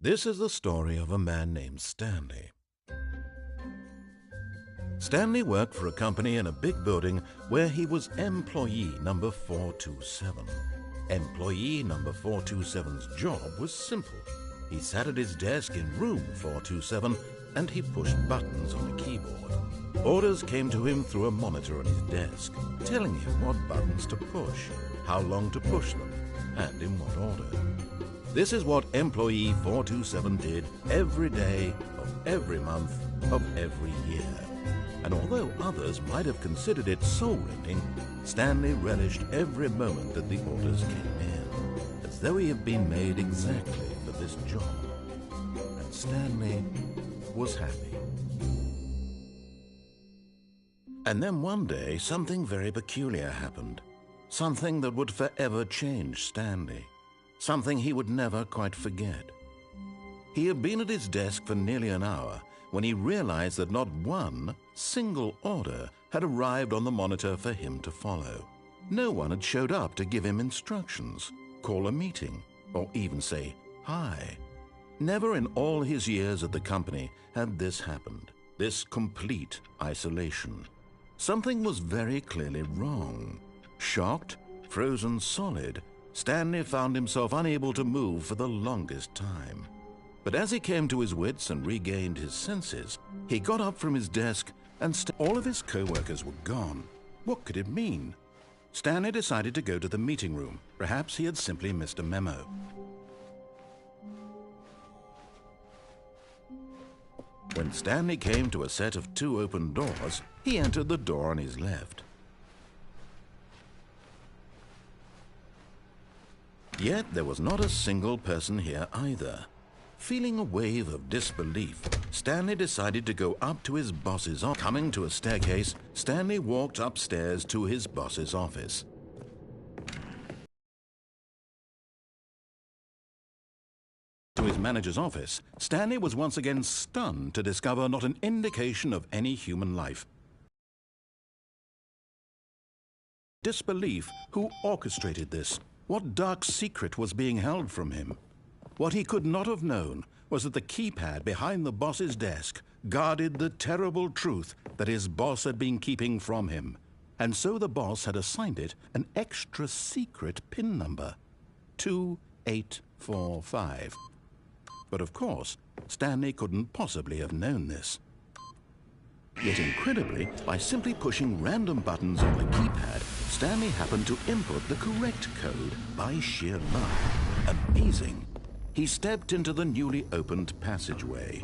This is the story of a man named Stanley. Stanley worked for a company in a big building where he was employee number 427. Employee number 427's job was simple. He sat at his desk in room 427 and he pushed buttons on a keyboard. Orders came to him through a monitor on his desk, telling him what buttons to push, how long to push them, and in what order. This is what employee 427 did every day of every month of every year. And although others might have considered it soul-rending, Stanley relished every moment that the orders came in, as though he had been made exactly for this job. And Stanley was happy. And then one day, something very peculiar happened. Something that would forever change Stanley. Something he would never quite forget. He had been at his desk for nearly an hour when he realized that not one single order had arrived on the monitor for him to follow. No one had showed up to give him instructions, call a meeting, or even say hi. Never in all his years at the company had this happened, this complete isolation. Something was very clearly wrong. Shocked, frozen solid, Stanley found himself unable to move for the longest time. But as he came to his wits and regained his senses, he got up from his desk and all of his co-workers were gone. What could it mean? Stanley decided to go to the meeting room. Perhaps he had simply missed a memo. When Stanley came to a set of 2 open doors, he entered the door on his left. Yet there was not a single person here either. Feeling a wave of disbelief, Stanley decided to go up to his boss's office. Coming to a staircase, Stanley walked upstairs to his boss's office. To his manager's office, Stanley was once again stunned to discover not an indication of any human life. Disbelief, who orchestrated this? What dark secret was being held from him? What he could not have known was that the keypad behind the boss's desk guarded the terrible truth that his boss had been keeping from him. And so the boss had assigned it an extra secret PIN number, 2845. But of course, Stanley couldn't possibly have known this. Yet incredibly, by simply pushing random buttons on the keypad, Stanley happened to input the correct code by sheer luck. Amazing. He stepped into the newly opened passageway.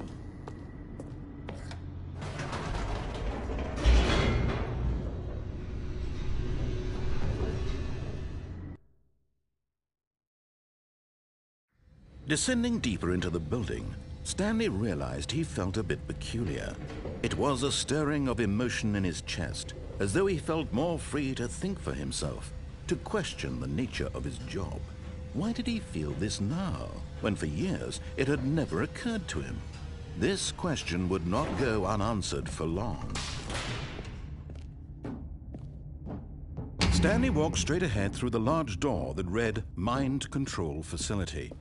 Descending deeper into the building, Stanley realized he felt a bit peculiar. It was a stirring of emotion in his chest, as though he felt more free to think for himself, to question the nature of his job. Why did he feel this now, when for years it had never occurred to him? This question would not go unanswered for long. Stanley walked straight ahead through the large door that read Mind Control Facility.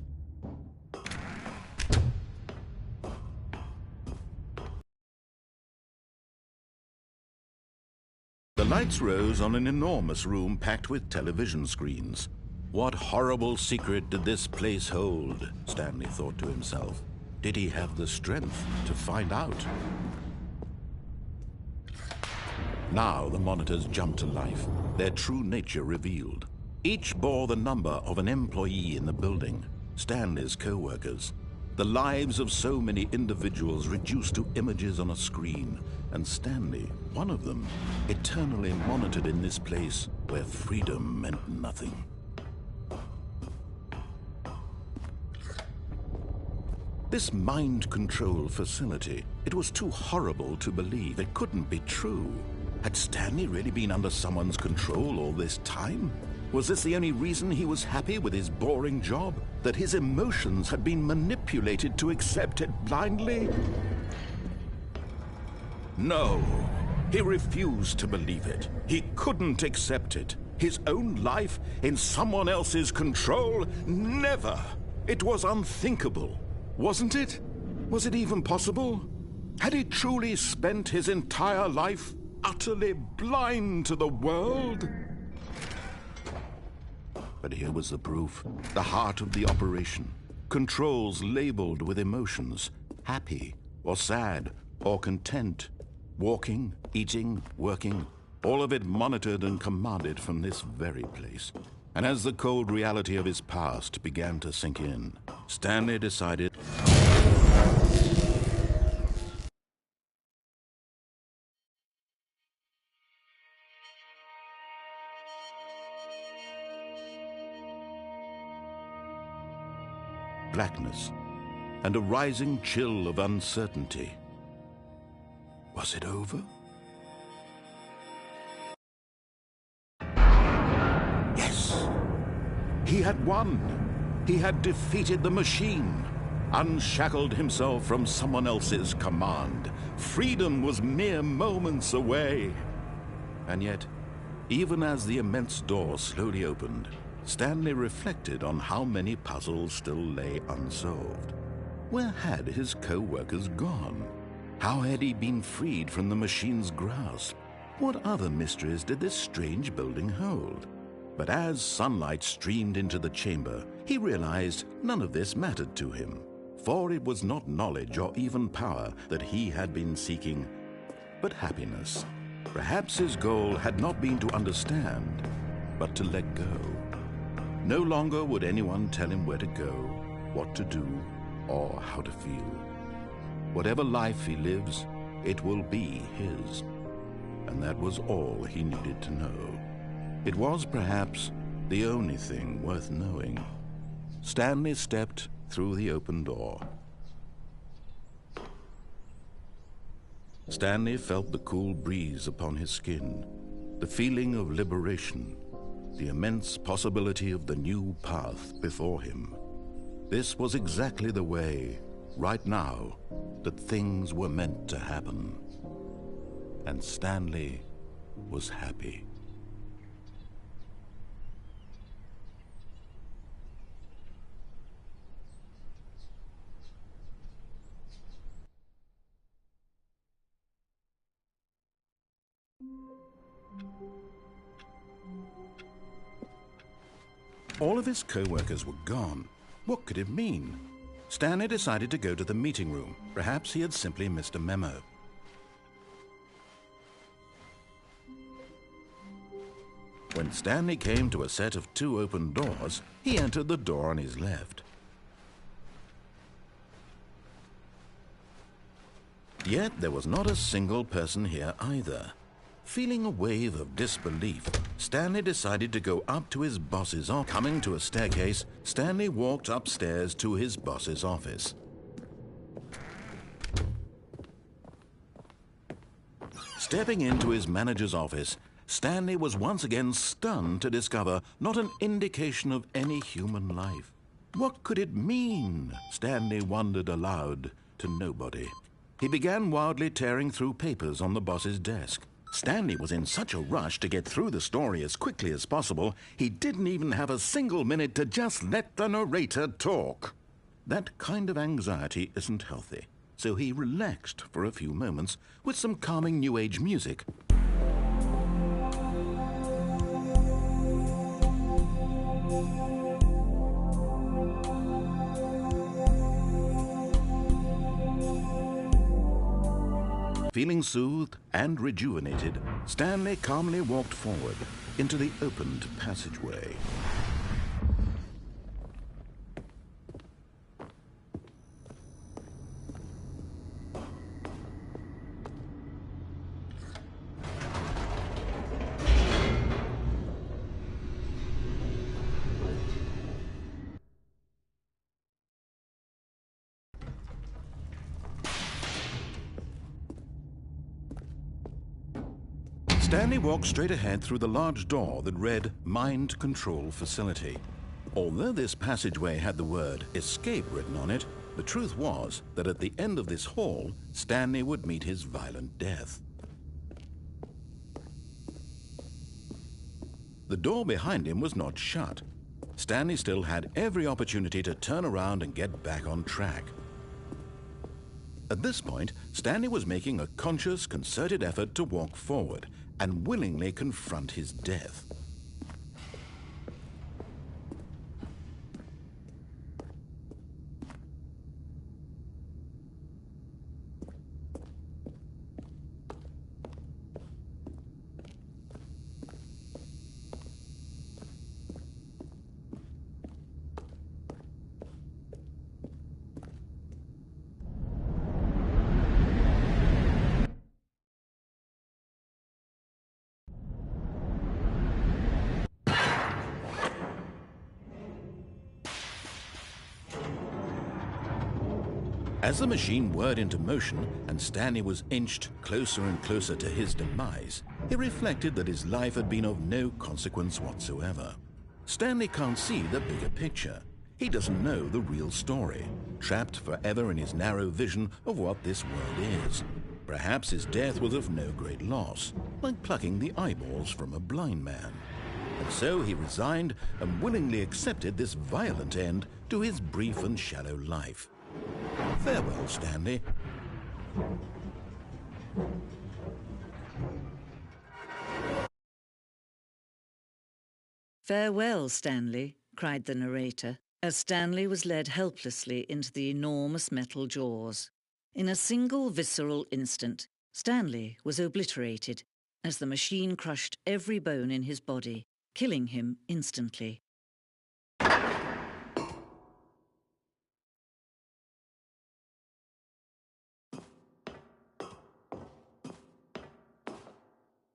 The lights rose on an enormous room packed with television screens. What horrible secret did this place hold? Stanley thought to himself. Did he have the strength to find out? Now the monitors jumped to life, their true nature revealed. Each bore the number of an employee in the building, Stanley's co-workers. The lives of so many individuals reduced to images on a screen, and Stanley, one of them, eternally monitored in this place where freedom meant nothing. This mind control facility, it was too horrible to believe. It couldn't be true. Had Stanley really been under someone's control all this time? Was this the only reason he was happy with his boring job? That his emotions had been manipulated to accept it blindly? No, he refused to believe it. He couldn't accept it. His own life in someone else's control? Never! It was unthinkable. Wasn't it? Was it even possible? Had he truly spent his entire life utterly blind to the world? But here was the proof, the heart of the operation. Controls labeled with emotions, happy or sad or content. Walking, eating, working, all of it monitored and commanded from this very place. And as the cold reality of his past began to sink in, Stanley decided... blackness and a rising chill of uncertainty. Was it over? Yes! He had won! He had defeated the machine, unshackled himself from someone else's command. Freedom was mere moments away. And yet, even as the immense door slowly opened, Stanley reflected on how many puzzles still lay unsolved. Where had his co-workers gone? How had he been freed from the machine's grasp? What other mysteries did this strange building hold? But as sunlight streamed into the chamber, he realized none of this mattered to him, for it was not knowledge or even power that he had been seeking, but happiness. Perhaps his goal had not been to understand, but to let go. No longer would anyone tell him where to go, what to do, or how to feel. Whatever life he lives, it will be his. And that was all he needed to know. It was perhaps the only thing worth knowing. Stanley stepped through the open door. Stanley felt the cool breeze upon his skin, the feeling of liberation, the immense possibility of the new path before him. This was exactly the way, right now, that things were meant to happen. And Stanley was happy. All of his co-workers were gone. What could it mean? Stanley decided to go to the meeting room. Perhaps he had simply missed a memo. When Stanley came to a set of 2 open doors, he entered the door on his left. Yet there was not a single person here either. Feeling a wave of disbelief, Stanley decided to go up to his boss's office. Coming to a staircase, Stanley walked upstairs to his boss's office. Stepping into his manager's office, Stanley was once again stunned to discover not an indication of any human life. What could it mean? Stanley wondered aloud to nobody. He began wildly tearing through papers on the boss's desk. Stanley was in such a rush to get through the story as quickly as possible, he didn't even have a single minute to just let the narrator talk. That kind of anxiety isn't healthy, so he relaxed for a few moments with some calming New Age music. Feeling soothed and rejuvenated, Stanley calmly walked forward into the opened passageway. Stanley walked straight ahead through the large door that read Mind Control Facility. Although this passageway had the word escape written on it, the truth was that at the end of this hall, Stanley would meet his violent death. The door behind him was not shut. Stanley still had every opportunity to turn around and get back on track. At this point, Stanley was making a conscious, concerted effort to walk forward and willingly confront his death. As the machine whirred into motion and Stanley was inched closer and closer to his demise, he reflected that his life had been of no consequence whatsoever. Stanley can't see the bigger picture. He doesn't know the real story, trapped forever in his narrow vision of what this world is. Perhaps his death was of no great loss, like plucking the eyeballs from a blind man. And so he resigned and willingly accepted this violent end to his brief and shallow life. Farewell, Stanley. Farewell, Stanley, cried the narrator, as Stanley was led helplessly into the enormous metal jaws. In a single visceral instant, Stanley was obliterated as the machine crushed every bone in his body, killing him instantly.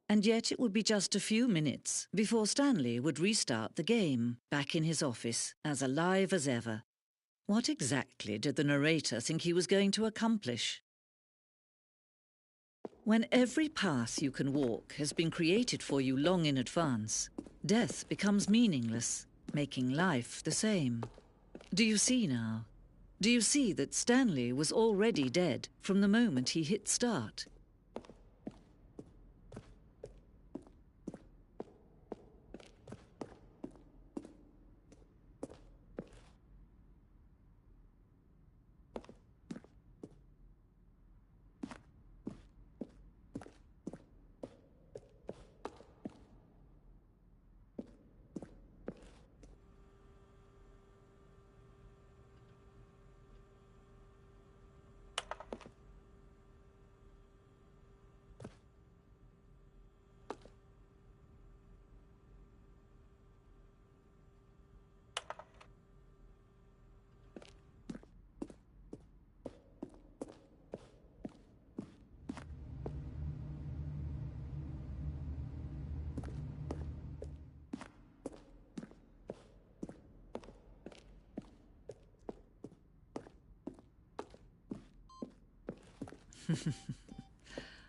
And yet it would be just a few minutes before Stanley would restart the game, back in his office, as alive as ever. What exactly did the narrator think he was going to accomplish? When every path you can walk has been created for you long in advance, death becomes meaningless, making life the same. Do you see now? Do you see that Stanley was already dead from the moment he hit start?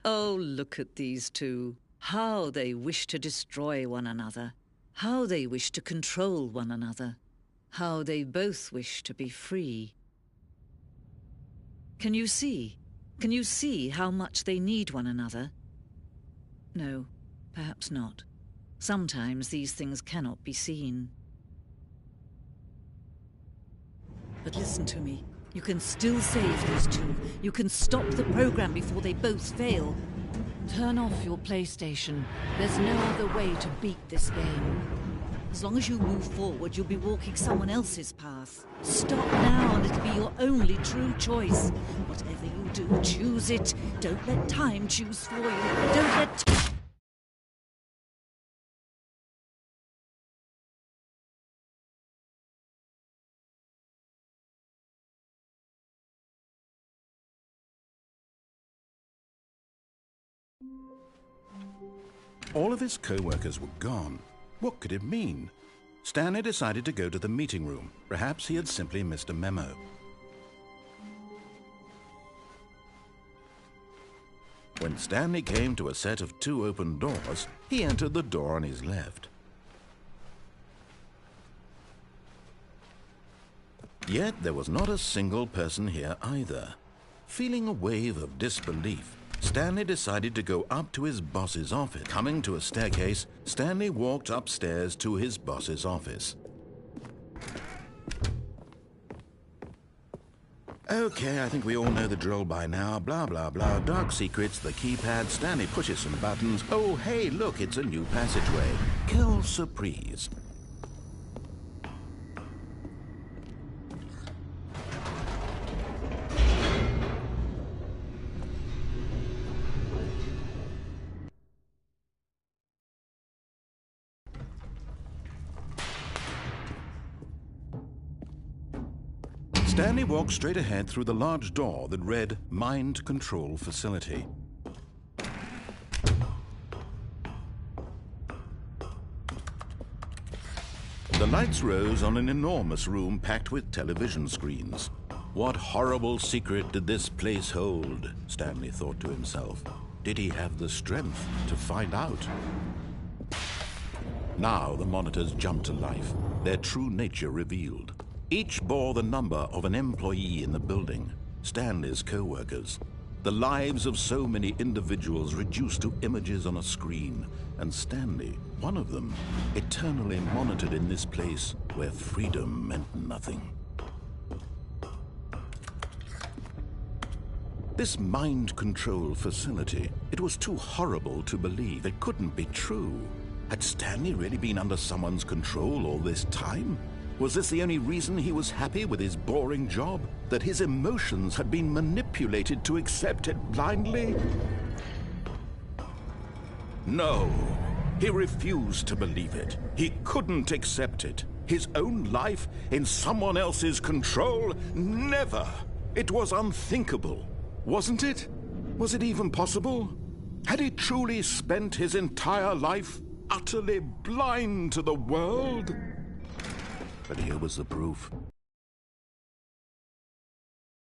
Oh, look at these two. How they wish to destroy one another. How they wish to control one another. How they both wish to be free. Can you see? Can you see how much they need one another? No, perhaps not. Sometimes these things cannot be seen. But listen to me. You can still save these two. You can stop the program before they both fail. Turn off your PlayStation. There's no other way to beat this game. As long as you move forward, you'll be walking someone else's path. Stop now and it'll be your only true choice. Whatever you do, choose it. Don't let time choose for you. Don't let... All of his co-workers were gone. What could it mean? Stanley decided to go to the meeting room. Perhaps he had simply missed a memo. When Stanley came to a set of 2 open doors, he entered the door on his left. Yet there was not a single person here either. Feeling a wave of disbelief, Stanley decided to go up to his boss's office. Coming to a staircase, Stanley walked upstairs to his boss's office. Okay, I think we all know the drill by now. Blah, blah, blah. Dark secrets, the keypad. Stanley pushes some buttons. Oh, hey, look, it's a new passageway. Quelle surprise. Stanley walked straight ahead through the large door that read Mind Control Facility. The lights rose on an enormous room packed with television screens. What horrible secret did this place hold? Stanley thought to himself. Did he have the strength to find out? Now the monitors jumped to life, their true nature revealed. Each bore the number of an employee in the building, Stanley's co-workers. The lives of so many individuals reduced to images on a screen, and Stanley, one of them, eternally monitored in this place where freedom meant nothing. This mind control facility, it was too horrible to believe. It couldn't be true. Had Stanley really been under someone's control all this time? Was this the only reason he was happy with his boring job? That his emotions had been manipulated to accept it blindly? No, he refused to believe it. He couldn't accept it. His own life in someone else's control? Never! It was unthinkable, wasn't it? Was it even possible? Had he truly spent his entire life utterly blind to the world? But here was the proof.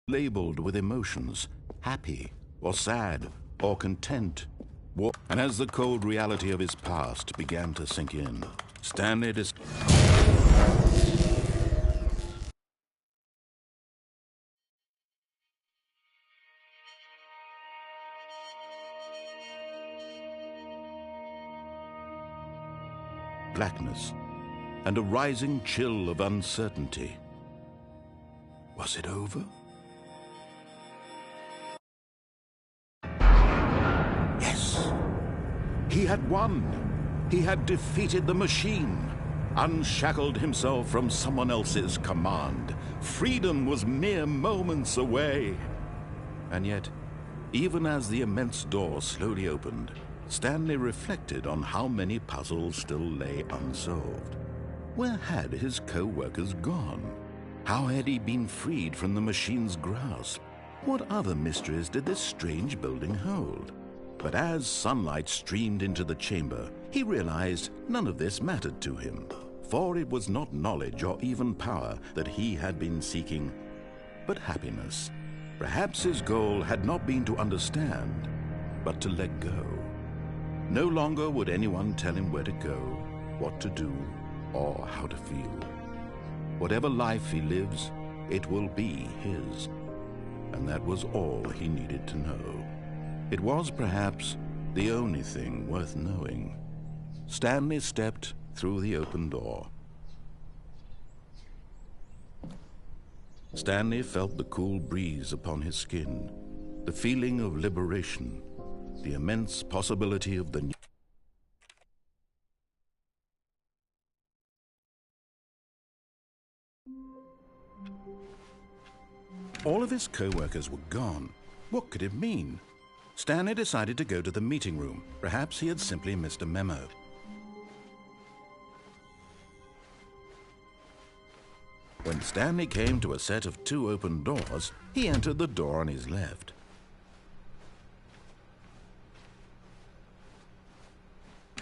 Labeled with emotions, happy or sad or content. And as the cold reality of his past began to sink in, Stanley blackness and a rising chill of uncertainty. Was it over? Yes! He had won! He had defeated the machine, unshackled himself from someone else's command. Freedom was mere moments away. And yet, even as the immense door slowly opened, Stanley reflected on how many puzzles still lay unsolved. Where had his co-workers gone? How had he been freed from the machine's grasp? What other mysteries did this strange building hold? But as sunlight streamed into the chamber, he realized none of this mattered to him, for it was not knowledge or even power that he had been seeking, but happiness. Perhaps his goal had not been to understand, but to let go. No longer would anyone tell him where to go, what to do, or how to feel. Whatever life he lives, it will be his. And that was all he needed to know. It was perhaps the only thing worth knowing. Stanley stepped through the open door. Stanley felt the cool breeze upon his skin, the feeling of liberation, the immense possibility of the new. All of his co-workers were gone. What could it mean? Stanley decided to go to the meeting room. Perhaps he had simply missed a memo. When Stanley came to a set of 2 open doors, he entered the door on his left.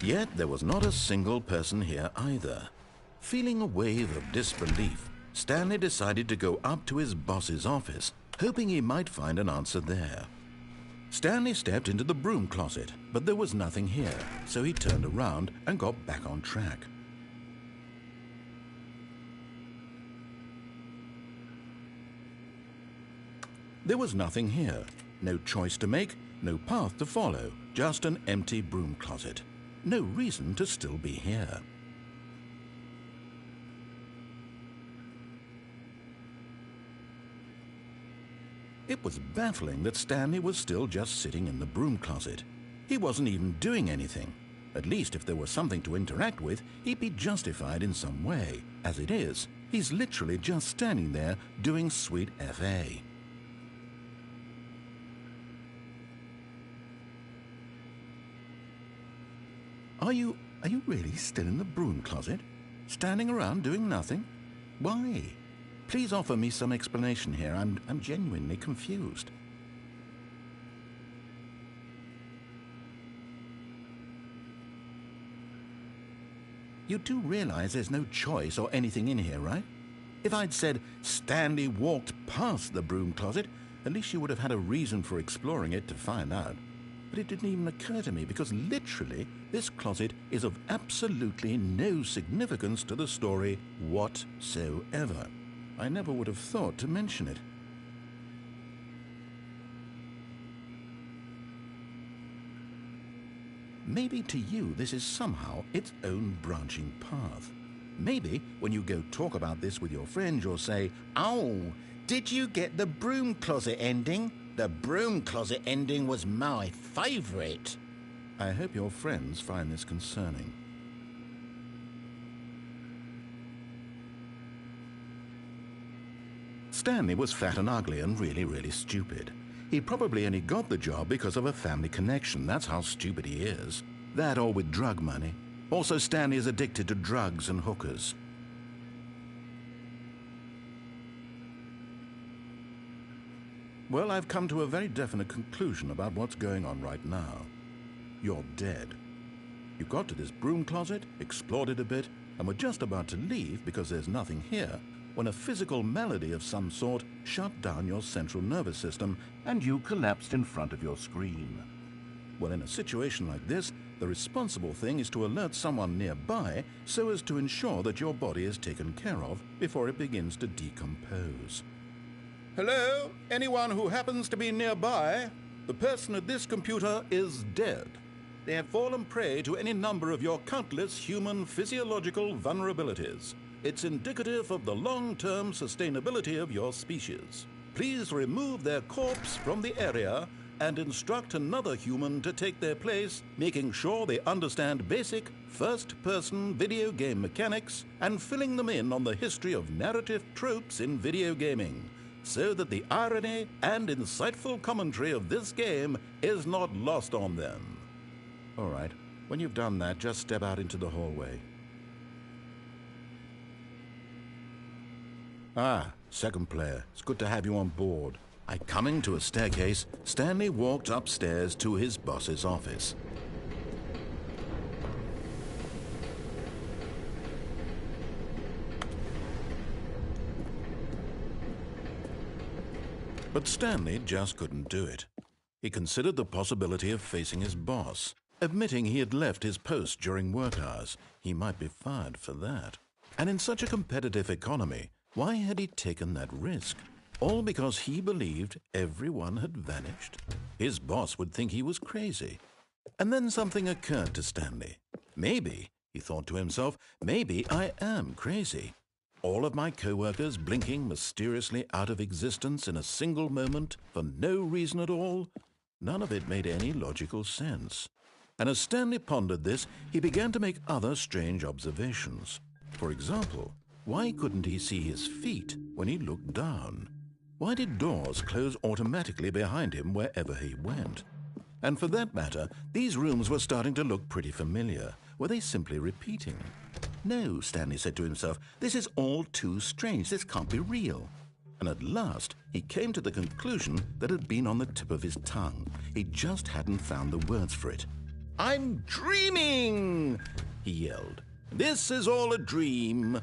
Yet there was not a single person here either. Feeling a wave of disbelief, Stanley decided to go up to his boss's office, hoping he might find an answer there. Stanley stepped into the broom closet, but there was nothing here, so he turned around and got back on track. There was nothing here. No choice to make, no path to follow, just an empty broom closet. No reason to still be here. It was baffling that Stanley was still just sitting in the broom closet. He wasn't even doing anything. At least if there was something to interact with, he'd be justified in some way. As it is, he's literally just standing there doing sweet FA. Are you really still in the broom closet? Standing around doing nothing? Why? Please offer me some explanation here. I'm genuinely confused. You do realize there's no choice or anything in here, right? If I'd said Stanley walked past the broom closet, at least you would have had a reason for exploring it to find out. But it didn't even occur to me because literally this closet is of absolutely no significance to the story whatsoever. I never would have thought to mention it. Maybe to you this is somehow its own branching path. Maybe when you go talk about this with your friends you'll say, "Oh, did you get the broom closet ending? The broom closet ending was my favourite." I hope your friends find this concerning. Stanley was fat and ugly and really stupid. He probably only got the job because of a family connection. That's how stupid he is. That or with drug money. Also, Stanley is addicted to drugs and hookers. Well, I've come to a very definite conclusion about what's going on right now. You're dead. You got to this broom closet, explored it a bit, and were just about to leave because there's nothing here, when a physical malady of some sort shut down your central nervous system and you collapsed in front of your screen. Well, in a situation like this, the responsible thing is to alert someone nearby so as to ensure that your body is taken care of before it begins to decompose. Hello? Anyone who happens to be nearby? The person at this computer is dead. They have fallen prey to any number of your countless human physiological vulnerabilities. It's indicative of the long-term sustainability of your species. Please remove their corpse from the area and instruct another human to take their place, making sure they understand basic first-person video game mechanics and filling them in on the history of narrative tropes in video gaming, so that the irony and insightful commentary of this game is not lost on them. All right, when you've done that, just step out into the hallway. Ah, second player. It's good to have you on board. Coming to a staircase, Stanley walked upstairs to his boss's office. But Stanley just couldn't do it. He considered the possibility of facing his boss, admitting he had left his post during work hours. He might be fired for that. And in such a competitive economy, why had he taken that risk? All because he believed everyone had vanished? His boss would think he was crazy. And then something occurred to Stanley. Maybe, he thought to himself, maybe I am crazy. All of my co-workers blinking mysteriously out of existence in a single moment for no reason at all? None of it made any logical sense. And as Stanley pondered this, he began to make other strange observations. For example, why couldn't he see his feet when he looked down? Why did doors close automatically behind him wherever he went? And for that matter, these rooms were starting to look pretty familiar. Were they simply repeating? No, Stanley said to himself, this is all too strange. This can't be real. And at last, he came to the conclusion that had been on the tip of his tongue. He just hadn't found the words for it. "I'm dreaming!" he yelled. "This is all a dream."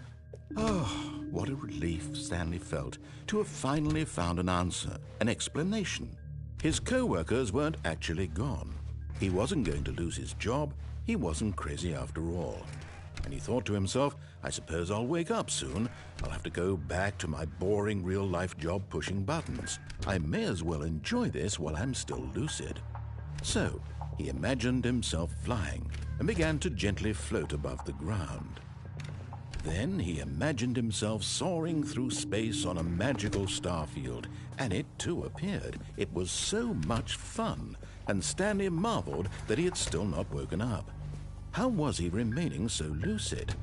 Oh, what a relief Stanley felt to have finally found an answer, an explanation. His co-workers weren't actually gone. He wasn't going to lose his job. He wasn't crazy after all. And he thought to himself, I suppose I'll wake up soon. I'll have to go back to my boring real-life job pushing buttons. I may as well enjoy this while I'm still lucid. So he imagined himself flying and began to gently float above the ground. Then he imagined himself soaring through space on a magical starfield, and it too appeared. It was so much fun, and Stanley marveled that he had still not woken up. How was he remaining so lucid?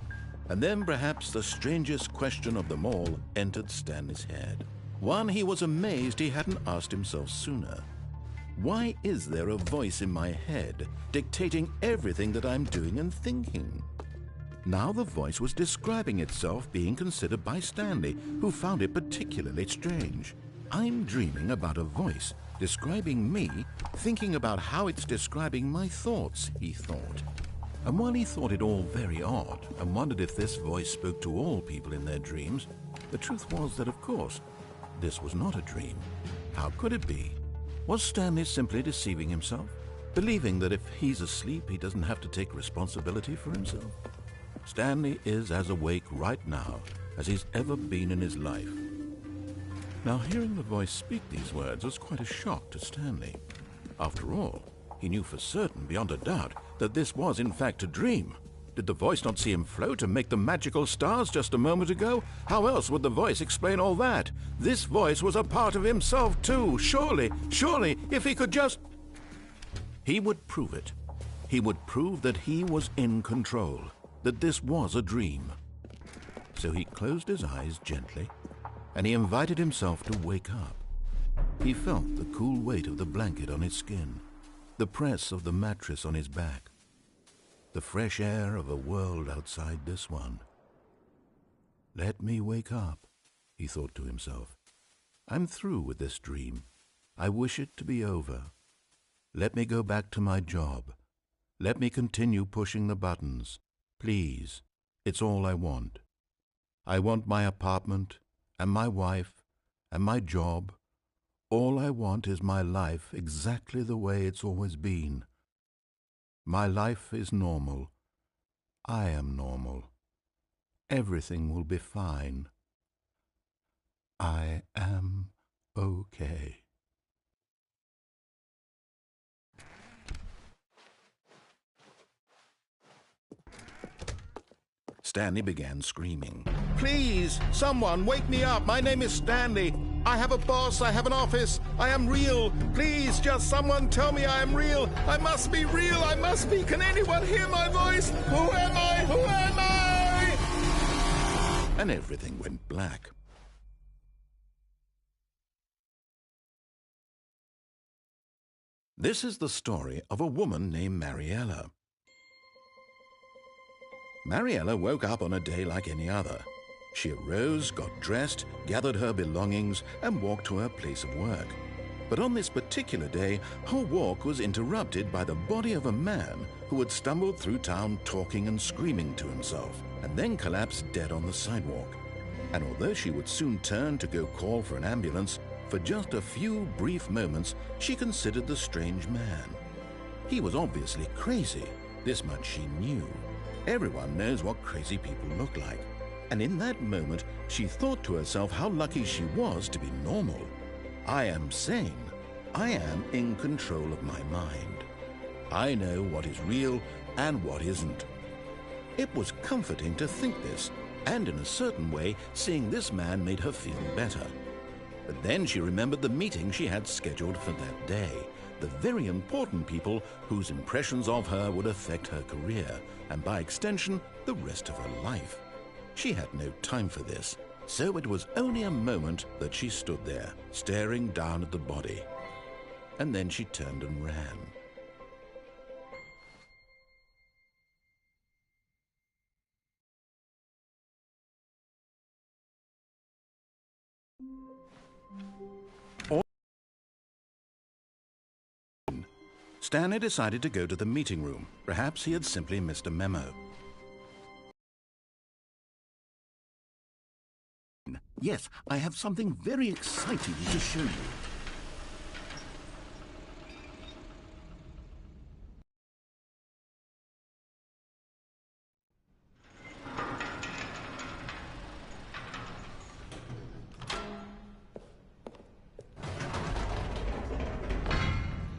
And then perhaps the strangest question of them all entered Stanley's head. One he was amazed he hadn't asked himself sooner. Why is there a voice in my head dictating everything that I'm doing and thinking? Now the voice was describing itself being considered by Stanley, who found it particularly strange. I'm dreaming about a voice describing me, thinking about how it's describing my thoughts, he thought. And while he thought it all very odd and wondered if this voice spoke to all people in their dreams, the truth was that, of course, this was not a dream. How could it be? Was Stanley simply deceiving himself, believing that if he's asleep, he doesn't have to take responsibility for himself? Stanley is as awake right now as he's ever been in his life. Now, hearing the voice speak these words was quite a shock to Stanley. After all, he knew for certain, beyond a doubt, that this was in fact a dream. Did the voice not see him float and make the magical stars just a moment ago? How else would the voice explain all that? This voice was a part of himself too. Surely, if he could just... He would prove it. He would prove that he was in control, that this was a dream. So he closed his eyes gently, and he invited himself to wake up. He felt the cool weight of the blanket on his skin, the press of the mattress on his back, the fresh air of a world outside this one. Let me wake up, he thought to himself. I'm through with this dream. I wish it to be over. Let me go back to my job. Let me continue pushing the buttons. Please, it's all I want. I want my apartment and my wife and my job. All I want is my life exactly the way it's always been. My life is normal. I am normal. Everything will be fine. I am okay. Stanley began screaming. Please, someone, wake me up. My name is Stanley. I have a boss. I have an office. I am real. Please, just someone tell me I am real. I must be real. I must be. Can anyone hear my voice? Who am I? Who am I? And everything went black. This is the story of a woman named Mariella. Mariella woke up on a day like any other. She arose, got dressed, gathered her belongings, and walked to her place of work. But on this particular day, her walk was interrupted by the body of a man who had stumbled through town talking and screaming to himself, and then collapsed dead on the sidewalk. And although she would soon turn to go call for an ambulance, for just a few brief moments she considered the strange man. He was obviously crazy. This much she knew. Everyone knows what crazy people look like. And in that moment, she thought to herself how lucky she was to be normal. I am sane. I am in control of my mind. I know what is real and what isn't. It was comforting to think this, and in a certain way, seeing this man made her feel better. But then she remembered the meeting she had scheduled for that day, the very important people whose impressions of her would affect her career, and by extension, the rest of her life. She had no time for this, so it was only a moment that she stood there, staring down at the body. And then she turned and ran. Stanley decided to go to the meeting room. Perhaps he had simply missed a memo. Yes, I have something very exciting to show you.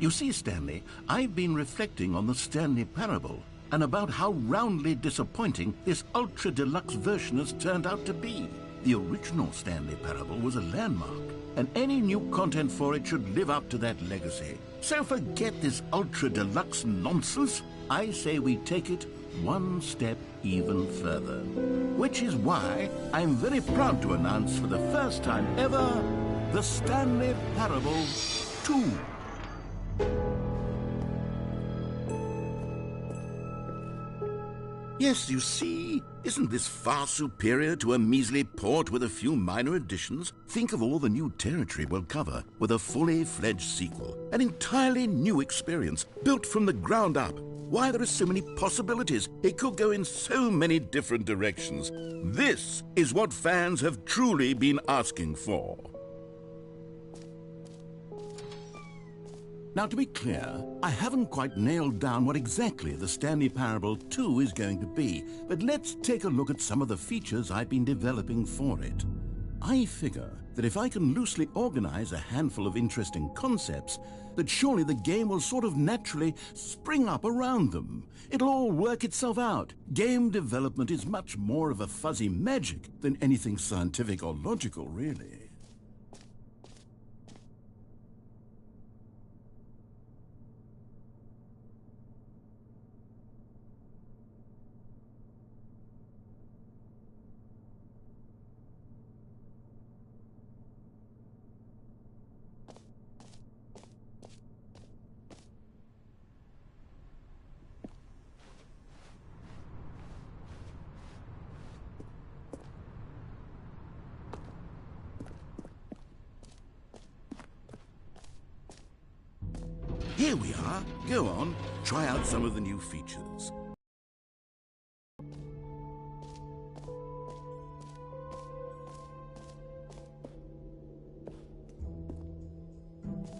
You see, Stanley, I've been reflecting on the Stanley Parable. and about how roundly disappointing this ultra deluxe version has turned out to be. The original Stanley Parable was a landmark, and any new content for it should live up to that legacy. So forget this ultra deluxe nonsense. I say we take it one step even further. Which is why I'm very proud to announce for the first time ever, the Stanley Parable 2. Yes, you see, isn't this far superior to a measly port with a few minor additions? Think of all the new territory we'll cover with a fully fledged sequel. An entirely new experience, built from the ground up. Why, there are so many possibilities. It could go in so many different directions. This is what fans have truly been asking for. Now, to be clear, I haven't quite nailed down what exactly the Stanley Parable 2 is going to be, but let's take a look at some of the features I've been developing for it. I figure that if I can loosely organize a handful of interesting concepts, that surely the game will sort of naturally spring up around them. It'll all work itself out. Game development is much more of a fuzzy magic than anything scientific or logical, really. Here we are. Go on, try out some of the new features.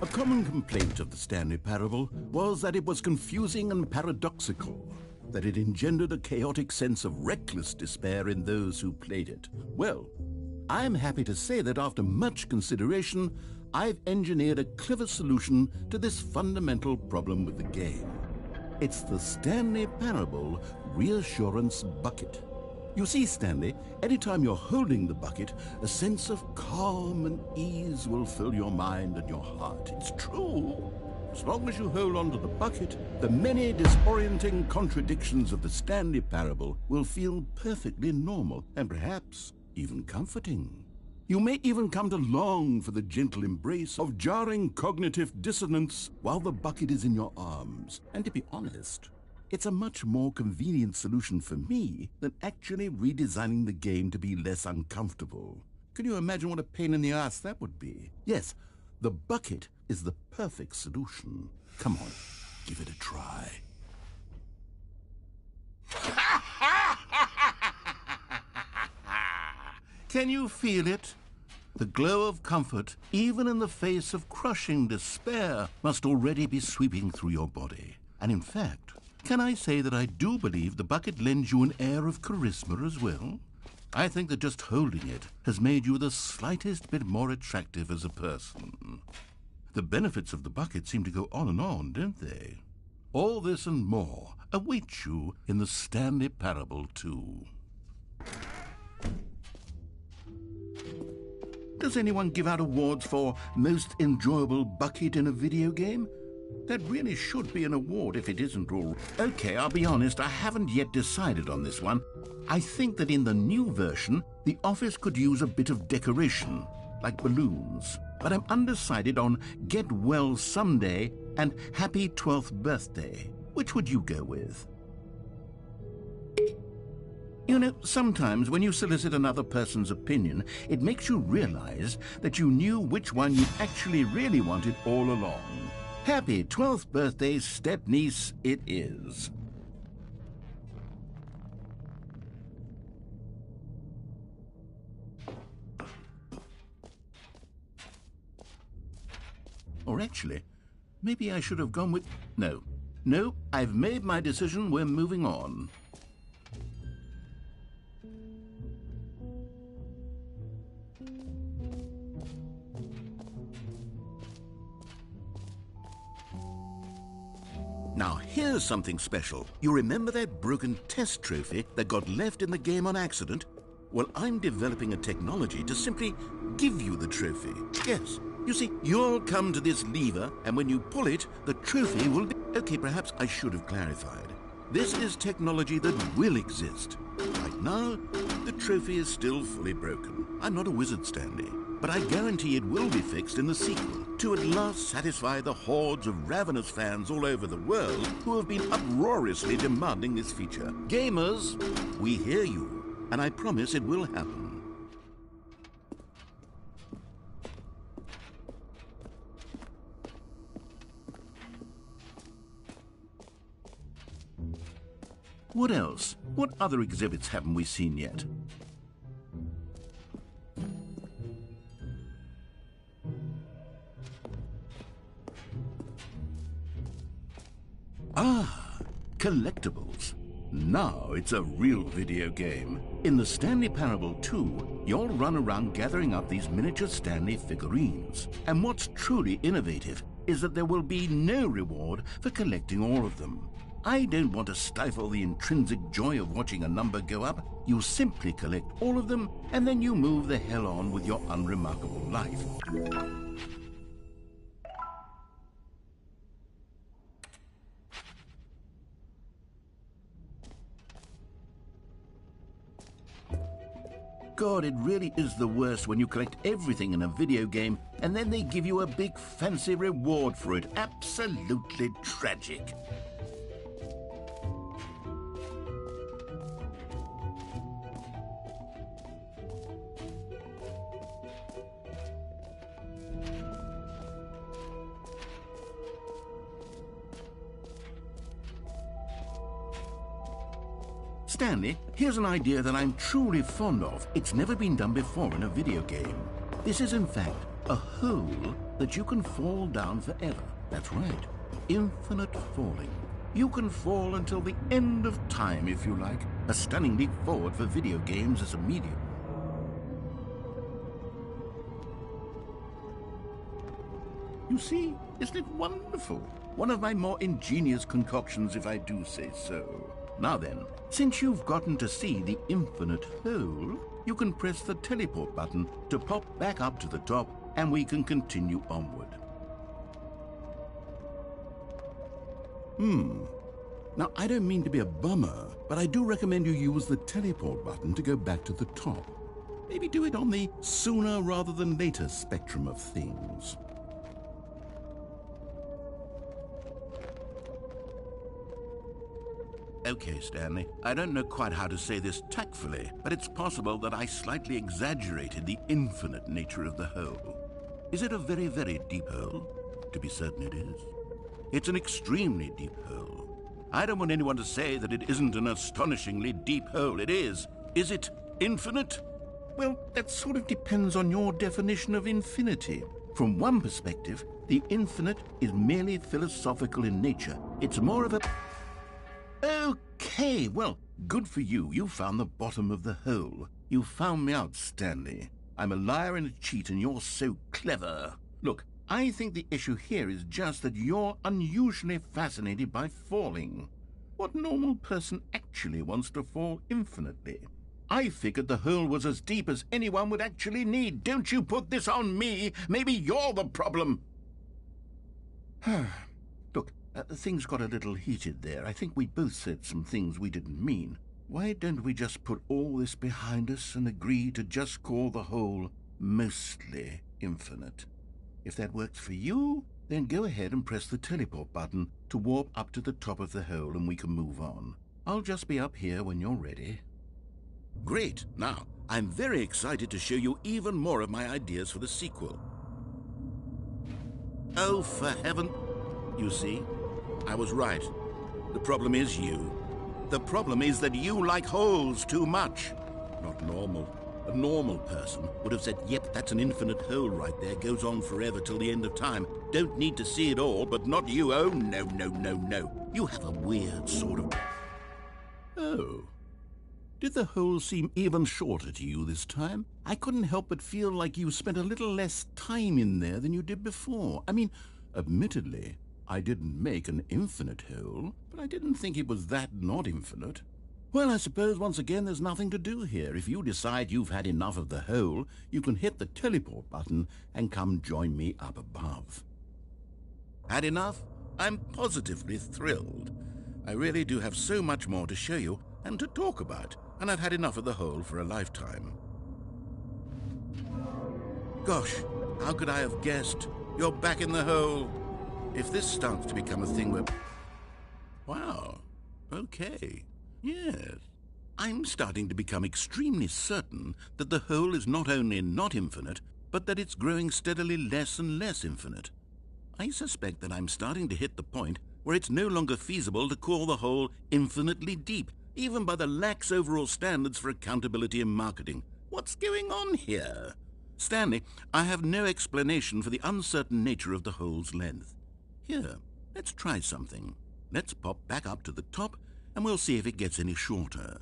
A common complaint of the Stanley Parable was that it was confusing and paradoxical, that it engendered a chaotic sense of reckless despair in those who played it. Well, I'm happy to say that after much consideration, I've engineered a clever solution to this fundamental problem with the game. It's the Stanley Parable Reassurance Bucket. You see, Stanley, anytime you're holding the bucket, a sense of calm and ease will fill your mind and your heart. It's true. As long as you hold on to the bucket, the many disorienting contradictions of the Stanley Parable will feel perfectly normal and perhaps even comforting. You may even come to long for the gentle embrace of jarring cognitive dissonance while the bucket is in your arms. And to be honest, it's a much more convenient solution for me than actually redesigning the game to be less uncomfortable. Can you imagine what a pain in the ass that would be? Yes, the bucket is the perfect solution. Come on, give it a try. Can you feel it? The glow of comfort, even in the face of crushing despair, must already be sweeping through your body. And in fact, can I say that I do believe the bucket lends you an air of charisma as well? I think that just holding it has made you the slightest bit more attractive as a person. The benefits of the bucket seem to go on, don't they? All this and more await you in the Stanley Parable 2. Does anyone give out awards for most enjoyable bucket in a video game? That really should be an award if it isn't all. Okay, I'll be honest, I haven't yet decided on this one. I think that in the new version, the office could use a bit of decoration, like balloons. But I'm undecided on Get Well Someday and Happy 12th Birthday. Which would you go with? You know, sometimes when you solicit another person's opinion, it makes you realize that you knew which one you actually really wanted all along. Happy 12th birthday, step-niece, it is. Or actually, maybe I should have gone with... No, I've made my decision, we're moving on. Now, here's something special. You remember that broken test trophy that got left in the game on accident? Well, I'm developing a technology to simply give you the trophy. Yes. You see, you'll come to this lever, and when you pull it, the trophy will be... Okay, perhaps I should have clarified. This is technology that will exist. Right now, the trophy is still fully broken. I'm not a wizard, Stanley, but I guarantee it will be fixed in the sequel to at last satisfy the hordes of ravenous fans all over the world who have been uproariously demanding this feature. Gamers, we hear you, and I promise it will happen. What else? What other exhibits haven't we seen yet? Ah, collectibles. Now it's a real video game. In the Stanley Parable 2, you'll run around gathering up these miniature Stanley figurines. And what's truly innovative is that there will be no reward for collecting all of them. I don't want to stifle the intrinsic joy of watching a number go up. You simply collect all of them, and then you move the hell on with your unremarkable life. God, it really is the worst when you collect everything in a video game, and then they give you a big fancy reward for it. Absolutely tragic. Stanley, here's an idea that I'm truly fond of. It's never been done before in a video game. This is, in fact, a hole that you can fall down forever. That's right. Infinite falling. You can fall until the end of time, if you like. A stunning leap forward for video games as a medium. You see, isn't it wonderful? One of my more ingenious concoctions, if I do say so. Now then, since you've gotten to see the infinite hole, you can press the teleport button to pop back up to the top, and we can continue onward. Now, I don't mean to be a bummer, but I do recommend you use the teleport button to go back to the top. Maybe do it on the sooner rather than later spectrum of things. Okay, Stanley, I don't know quite how to say this tactfully, but it's possible that I slightly exaggerated the infinite nature of the hole. Is it a very, very deep hole? To be certain it is. It's an extremely deep hole. I don't want anyone to say that it isn't an astonishingly deep hole. It is. Is it infinite? Well, that sort of depends on your definition of infinity. From one perspective, the infinite is merely philosophical in nature. It's more of a... Okay, well, good for you. You found the bottom of the hole. You found me out, Stanley. I'm a liar and a cheat, and you're so clever. Look, I think the issue here is just that you're unusually fascinated by falling. What normal person actually wants to fall infinitely? I figured the hole was as deep as anyone would actually need. Don't you put this on me. Maybe you're the problem. Look, things got a little heated there. I think we both said some things we didn't mean. Why don't we just put all this behind us and agree to just call the hole mostly infinite? If that works for you, then go ahead and press the teleport button to warp up to the top of the hole and we can move on. I'll just be up here when you're ready. Great. Now, I'm very excited to show you even more of my ideas for the sequel. Oh, for heaven... You see, I was right. The problem is you. The problem is that you like holes too much. Not normal. A normal person would have said, yep, that's an infinite hole right there, goes on forever till the end of time. Don't need to see it all, but not you. Oh, no, no, no, no. You have a weird sort of... Oh. Did the hole seem even shorter to you this time? I couldn't help but feel like you spent a little less time in there than you did before. I mean, admittedly, I didn't make an infinite hole, but I didn't think it was that not infinite. Well, I suppose once again there's nothing to do here. If you decide you've had enough of the hole, you can hit the teleport button and come join me up above. Had enough? I'm positively thrilled. I really do have so much more to show you and to talk about, and I've had enough of the hole for a lifetime. Gosh, how could I have guessed? You're back in the hole. If this starts to become a thing where... Wow, okay. Yes, I'm starting to become extremely certain that the hole is not only not infinite, but that it's growing steadily less and less infinite. I suspect that I'm starting to hit the point where it's no longer feasible to call the hole infinitely deep, even by the lax overall standards for accountability in marketing. What's going on here? Stanley, I have no explanation for the uncertain nature of the hole's length. Here, let's try something. Let's pop back up to the top, and we'll see if it gets any shorter.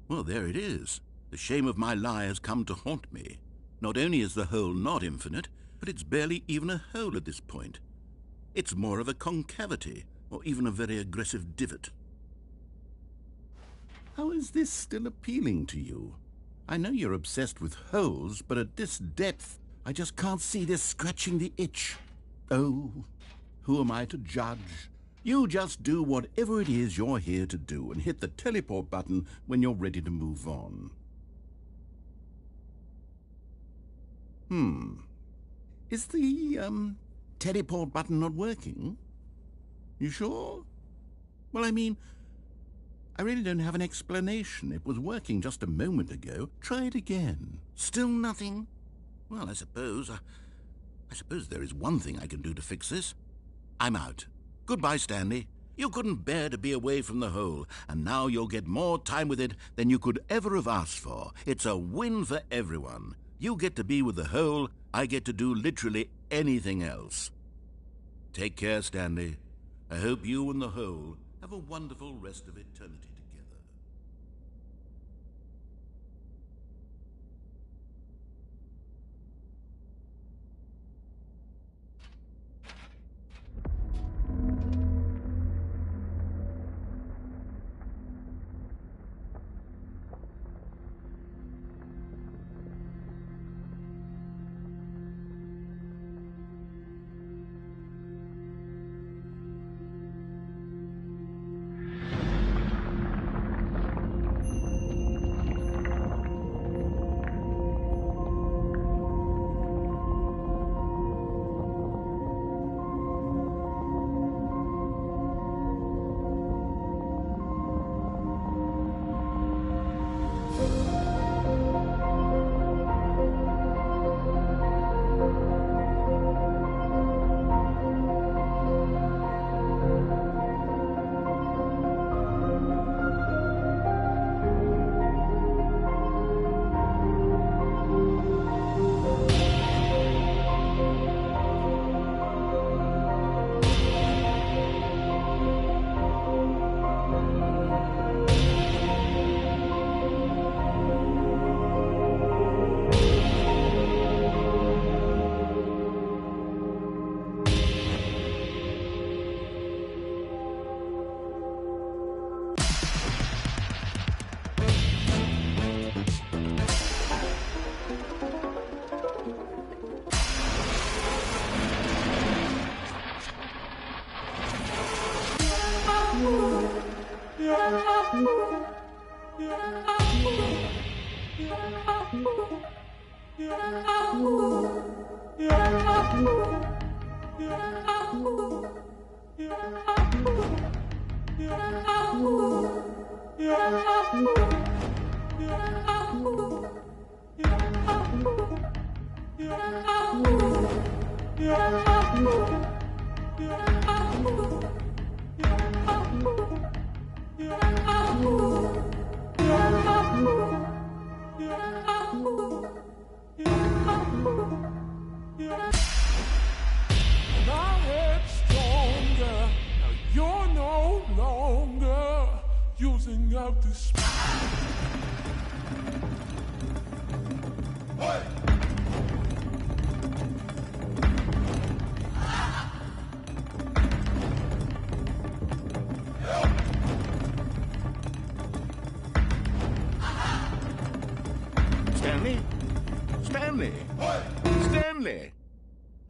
Well, there it is. The shame of my lie has come to haunt me. Not only is the hole not infinite, but it's barely even a hole at this point. It's more of a concavity, or even a very aggressive divot. How is this still appealing to you? I know you're obsessed with holes, but at this depth, I just can't see this scratching the itch. Oh, who am I to judge? You just do whatever it is you're here to do and hit the teleport button when you're ready to move on. Is the, teleport button not working? You sure? Well, I mean, I really don't have an explanation. It was working just a moment ago. Try it again. Still nothing? Well, I suppose there is one thing I can do to fix this. I'm out. Goodbye, Stanley. You couldn't bear to be away from the hole, and now you'll get more time with it than you could ever have asked for. It's a win for everyone. You get to be with the hole, I get to do literally anything else. Take care, Stanley. I hope you and the hole have a wonderful rest of eternity together. Stanley!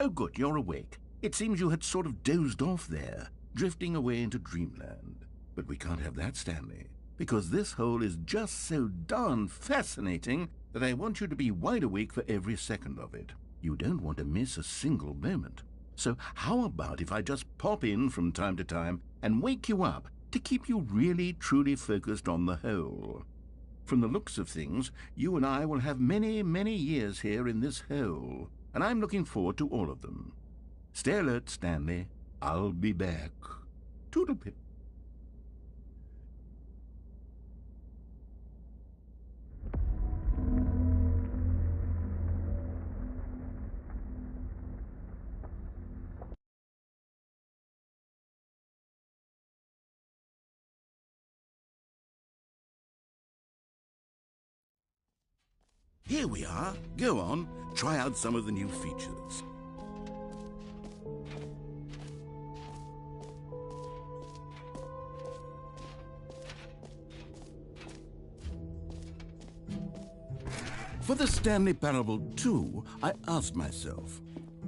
Oh, good, you're awake. It seems you had sort of dozed off there, drifting away into dreamland. But we can't have that, Stanley, because this hole is just so darn fascinating that I want you to be wide awake for every second of it. You don't want to miss a single moment. So how about if I just pop in from time to time and wake you up to keep you really, truly focused on the hole? From the looks of things, you and I will have many, many years here in this hole, and I'm looking forward to all of them. Stay alert, Stanley. I'll be back. Toodlepip. Here we are. Go on, try out some of the new features. For the Stanley Parable 2, I asked myself,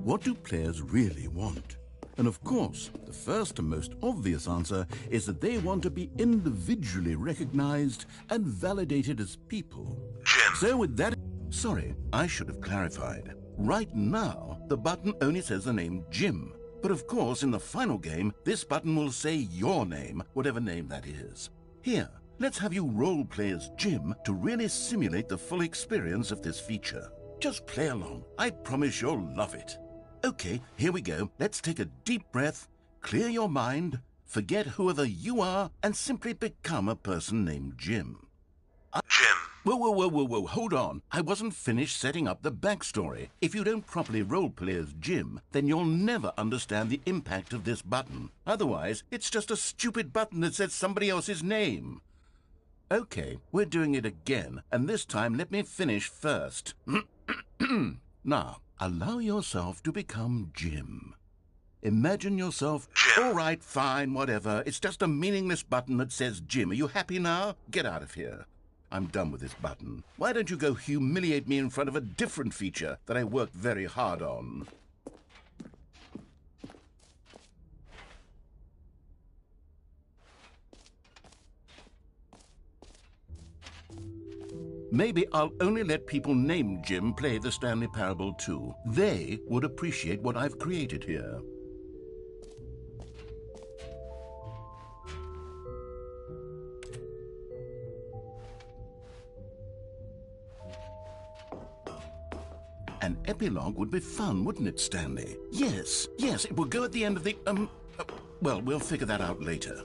what do players really want? And of course, the first and most obvious answer is that they want to be individually recognized and validated as people. Jim. So with that... Sorry, I should have clarified. Right now, the button only says the name Jim. But of course, in the final game, this button will say your name, whatever name that is. Here, let's have you role-play as Jim to really simulate the full experience of this feature. Just play along. I promise you'll love it. Okay, here we go. Let's take a deep breath, clear your mind, forget whoever you are, and simply become a person named Jim. Jim. Whoa, hold on. I wasn't finished setting up the backstory. If you don't properly roleplay as Jim, then you'll never understand the impact of this button. Otherwise, it's just a stupid button that says somebody else's name. Okay, we're doing it again, and this time let me finish first. Now, allow yourself to become Jim. Imagine yourself... Jim. All right, fine, whatever. It's just a meaningless button that says Jim. Are you happy now? Get out of here. I'm done with this button. Why don't you go humiliate me in front of a different feature that I worked very hard on? Maybe I'll only let people named Jim play the Stanley Parable 2. They would appreciate what I've created here. An epilogue would be fun, wouldn't it, Stanley? Yes, it will go at the end of the, well, we'll figure that out later.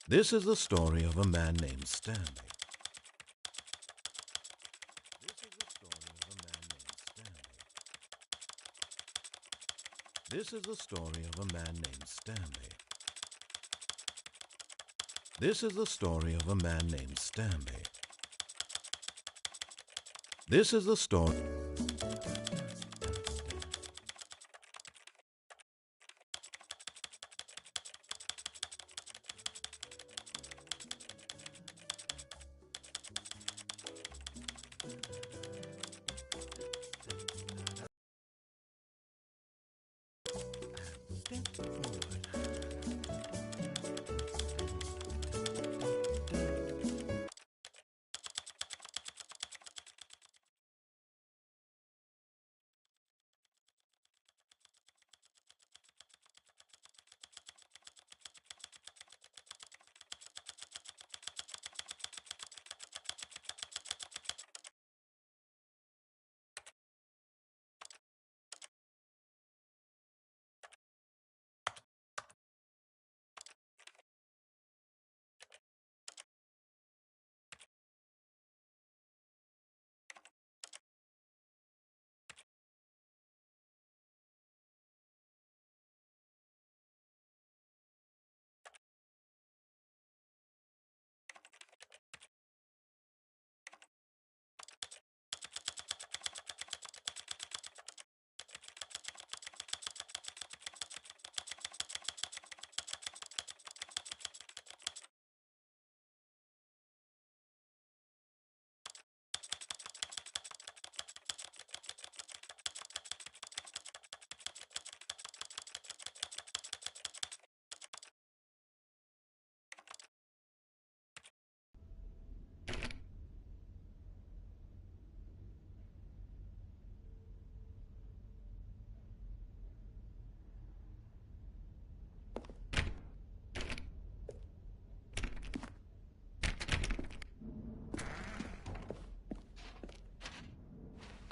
This is the story of a man named Stanley. This is the story of a man named Stanley. This is the story of a man named Stanley. This is the story.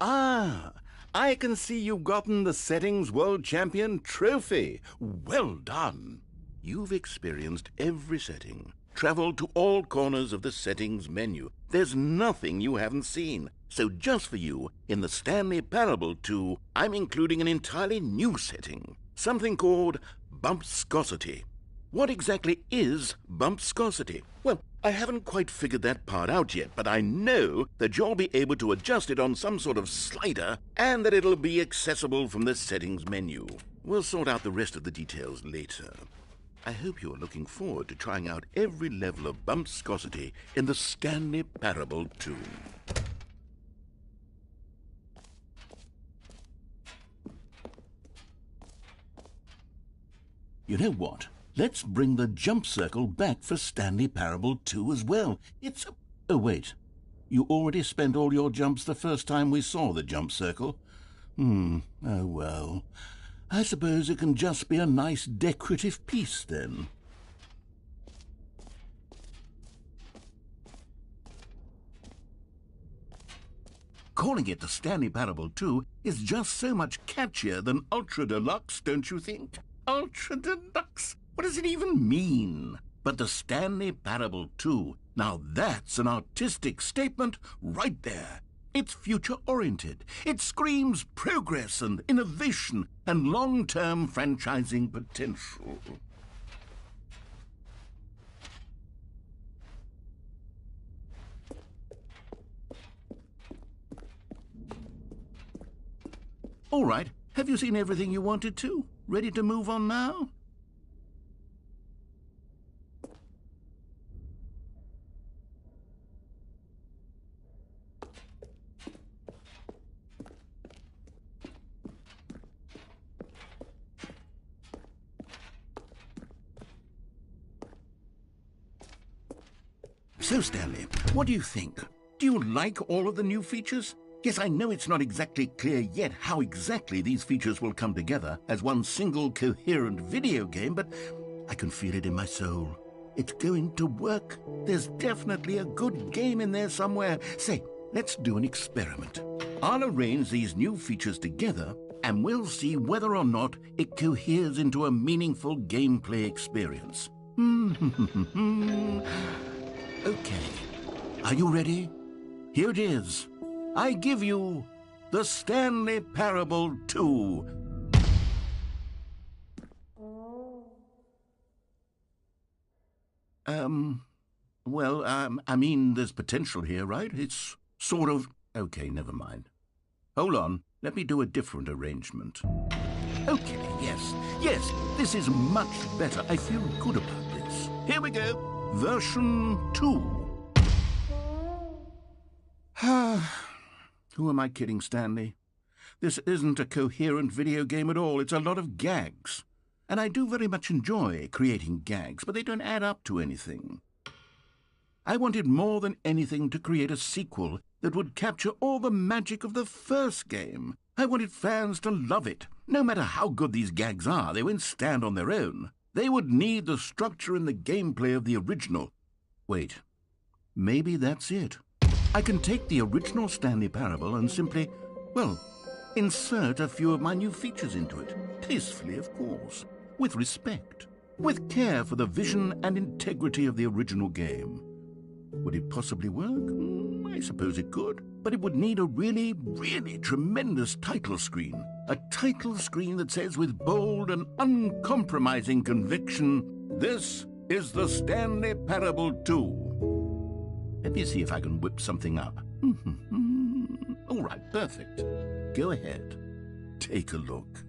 Ah, I can see you've gotten the Settings World Champion trophy. Well done. You've experienced every setting, traveled to all corners of the settings menu. There's nothing you haven't seen. So just for you, in the Stanley Parable 2, I'm including an entirely new setting, something called bumpscosity. What exactly is bumpscosity? Well, I haven't quite figured that part out yet, but I know that you'll be able to adjust it on some sort of slider and that it'll be accessible from the settings menu. We'll sort out the rest of the details later. I hope you're looking forward to trying out every level of bumpscosity in the Stanley Parable 2. You know what? Let's bring the jump circle back for Stanley Parable 2 as well. It's a... Oh, wait. You already spent all your jumps the first time we saw the jump circle? Oh, well. I suppose it can just be a nice decorative piece, then. Calling it the Stanley Parable 2 is just so much catchier than Ultra Deluxe, don't you think? Ultra Deluxe? What does it even mean? But the Stanley Parable 2, now that's an artistic statement right there. It's future-oriented. It screams progress and innovation and long-term franchising potential. All right, have you seen everything you wanted to? Ready to move on now? So, Stanley, what do you think? Do you like all of the new features? Yes, I know it's not exactly clear yet how exactly these features will come together as one single coherent video game, but I can feel it in my soul. It's going to work. There's definitely a good game in there somewhere. Say, let's do an experiment. I'll arrange these new features together, and we'll see whether or not it coheres into a meaningful gameplay experience. Okay. Are you ready? Here it is. I give you the Stanley Parable 2. I mean, there's potential here, right? It's sort of... Okay, never mind. Hold on. Let me do a different arrangement. Okay, yes, this is much better. I feel good about this. Here we go. Version 2. Who am I kidding, Stanley? This isn't a coherent video game at all. It's a lot of gags. And I do very much enjoy creating gags, but they don't add up to anything. I wanted more than anything to create a sequel that would capture all the magic of the first game. I wanted fans to love it. No matter how good these gags are, they won't stand on their own. They would need the structure and the gameplay of the original. Wait, maybe that's it. I can take the original Stanley Parable and simply, well, insert a few of my new features into it. Tastefully, of course. With respect. With care for the vision and integrity of the original game. Would it possibly work? I suppose it could. But it would need a really, really tremendous title screen. A title screen that says with bold and uncompromising conviction, "This is the Stanley Parable 2. Let me see if I can whip something up. All right, perfect. Go ahead. Take a look.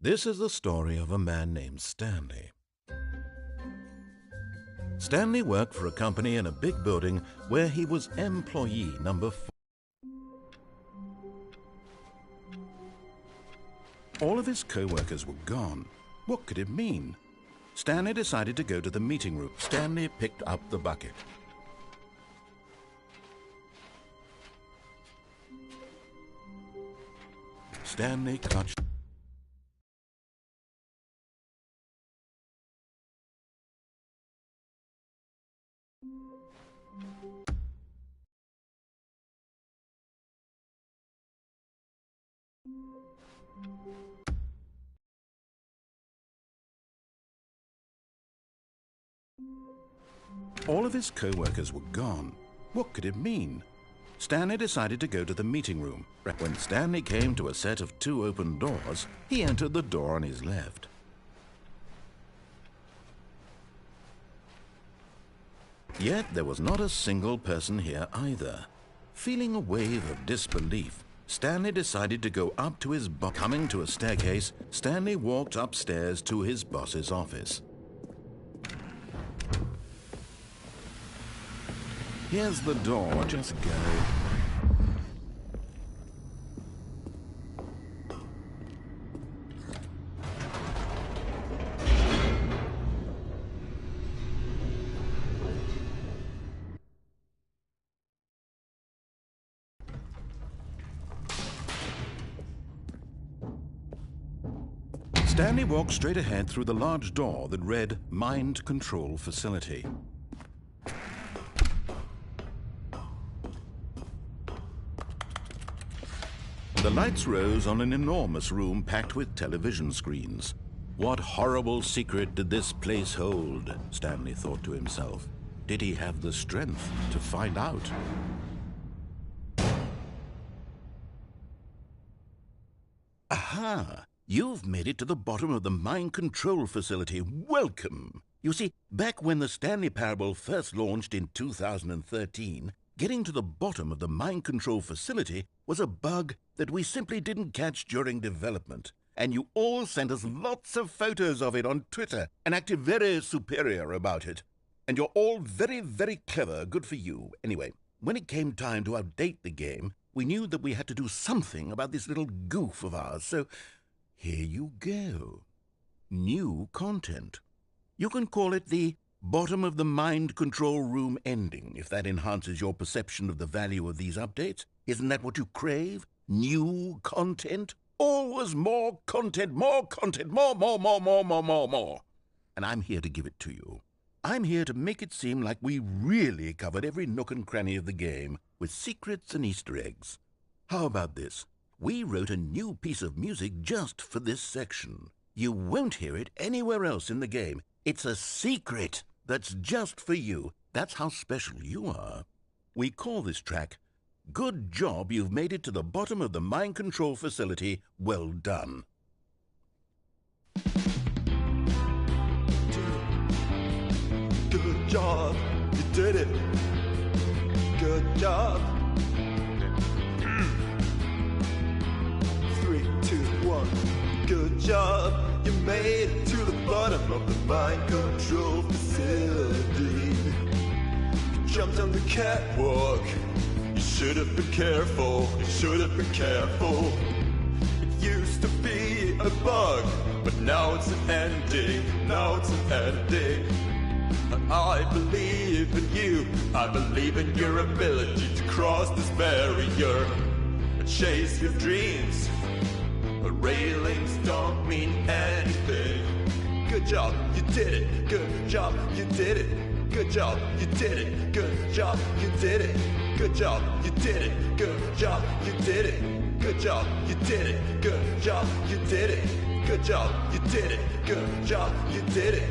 This is the story of a man named Stanley. Stanley worked for a company in a big building where he was employee number 4. All of his co-workers were gone. What could it mean? Stanley decided to go to the meeting room. Stanley picked up the bucket. Stanley clutched. All of his co-workers were gone. What could it mean? Stanley decided to go to the meeting room. When Stanley came to a set of 2 open doors, he entered the door on his left. Yet there was not a single person here either. Feeling a wave of disbelief, Stanley decided to go up to his boss. Coming to a staircase, Stanley walked upstairs to his boss's office. Here's the door, just go. Stanley walked straight ahead through the large door that read Mind Control Facility. The lights rose on an enormous room packed with television screens. What horrible secret did this place hold? Stanley thought to himself. Did he have the strength to find out? Aha! You've made it to the bottom of the mind control facility. Welcome! You see, back when the Stanley Parable first launched in 2013, getting to the bottom of the mind control facility was a bug that we simply didn't catch during development. And you all sent us lots of photos of it on Twitter and acted very superior about it. And you're all very, very clever. Good for you. Anyway, when it came time to update the game, we knew that we had to do something about this little goof of ours. So here you go. New content. You can call it the bottom of the mind control room ending, if that enhances your perception of the value of these updates. Isn't that what you crave? New content? Always more content, more content, more. And I'm here to give it to you. I'm here to make it seem like we really covered every nook and cranny of the game with secrets and Easter eggs. How about this? We wrote a new piece of music just for this section. You won't hear it anywhere else in the game. It's a secret that's just for you. That's how special you are. We call this track, Good Job You've Made It to the Bottom of the Mind Control Facility. Well done. Good job, you did it. Good job. 3, 2, 1. Good job, you made it to the bottom of the mind control facility. You jumped on the catwalk. You should have been careful. You should have been careful. It used to be a bug, but now it's an ending. Now it's an ending. I believe in you. I believe in your ability to cross this barrier and chase your dreams. But railings don't mean anything. Good job, you did it. Good job, you did it. Good job, you did it. Good job, you did it. Good job, you did it. Good job, you did it. Good job, you did it. Good job, you did it. Good job, you did it. Good job, you did it.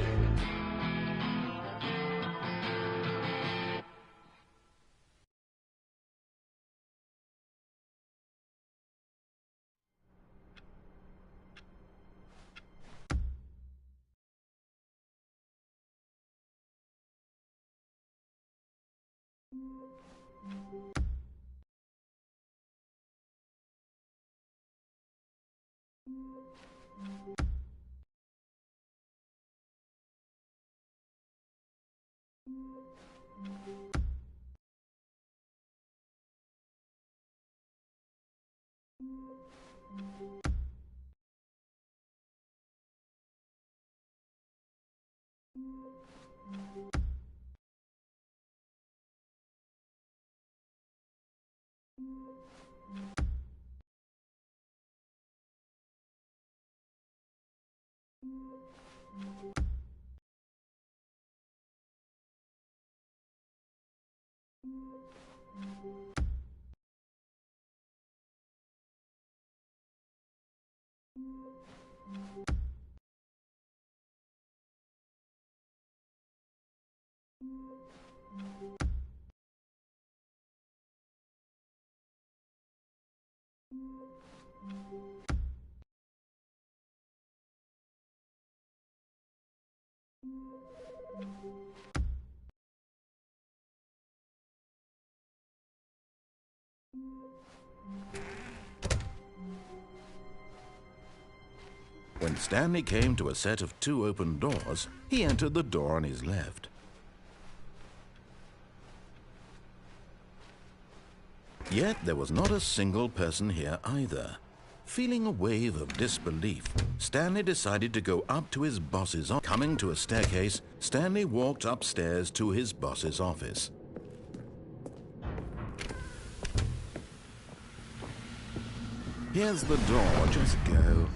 When Stanley came to a set of 2 open doors, he entered the door on his left. Yet there was not a single person here either. Feeling a wave of disbelief, Stanley decided to go up to his boss's office. Coming to a staircase, Stanley walked upstairs to his boss's office. Here's the door, just go.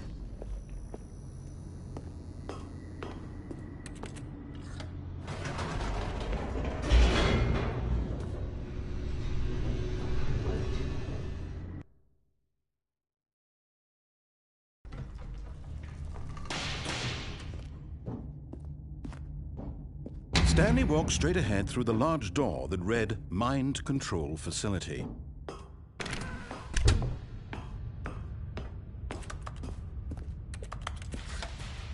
Stanley walked straight ahead through the large door that read Mind Control Facility.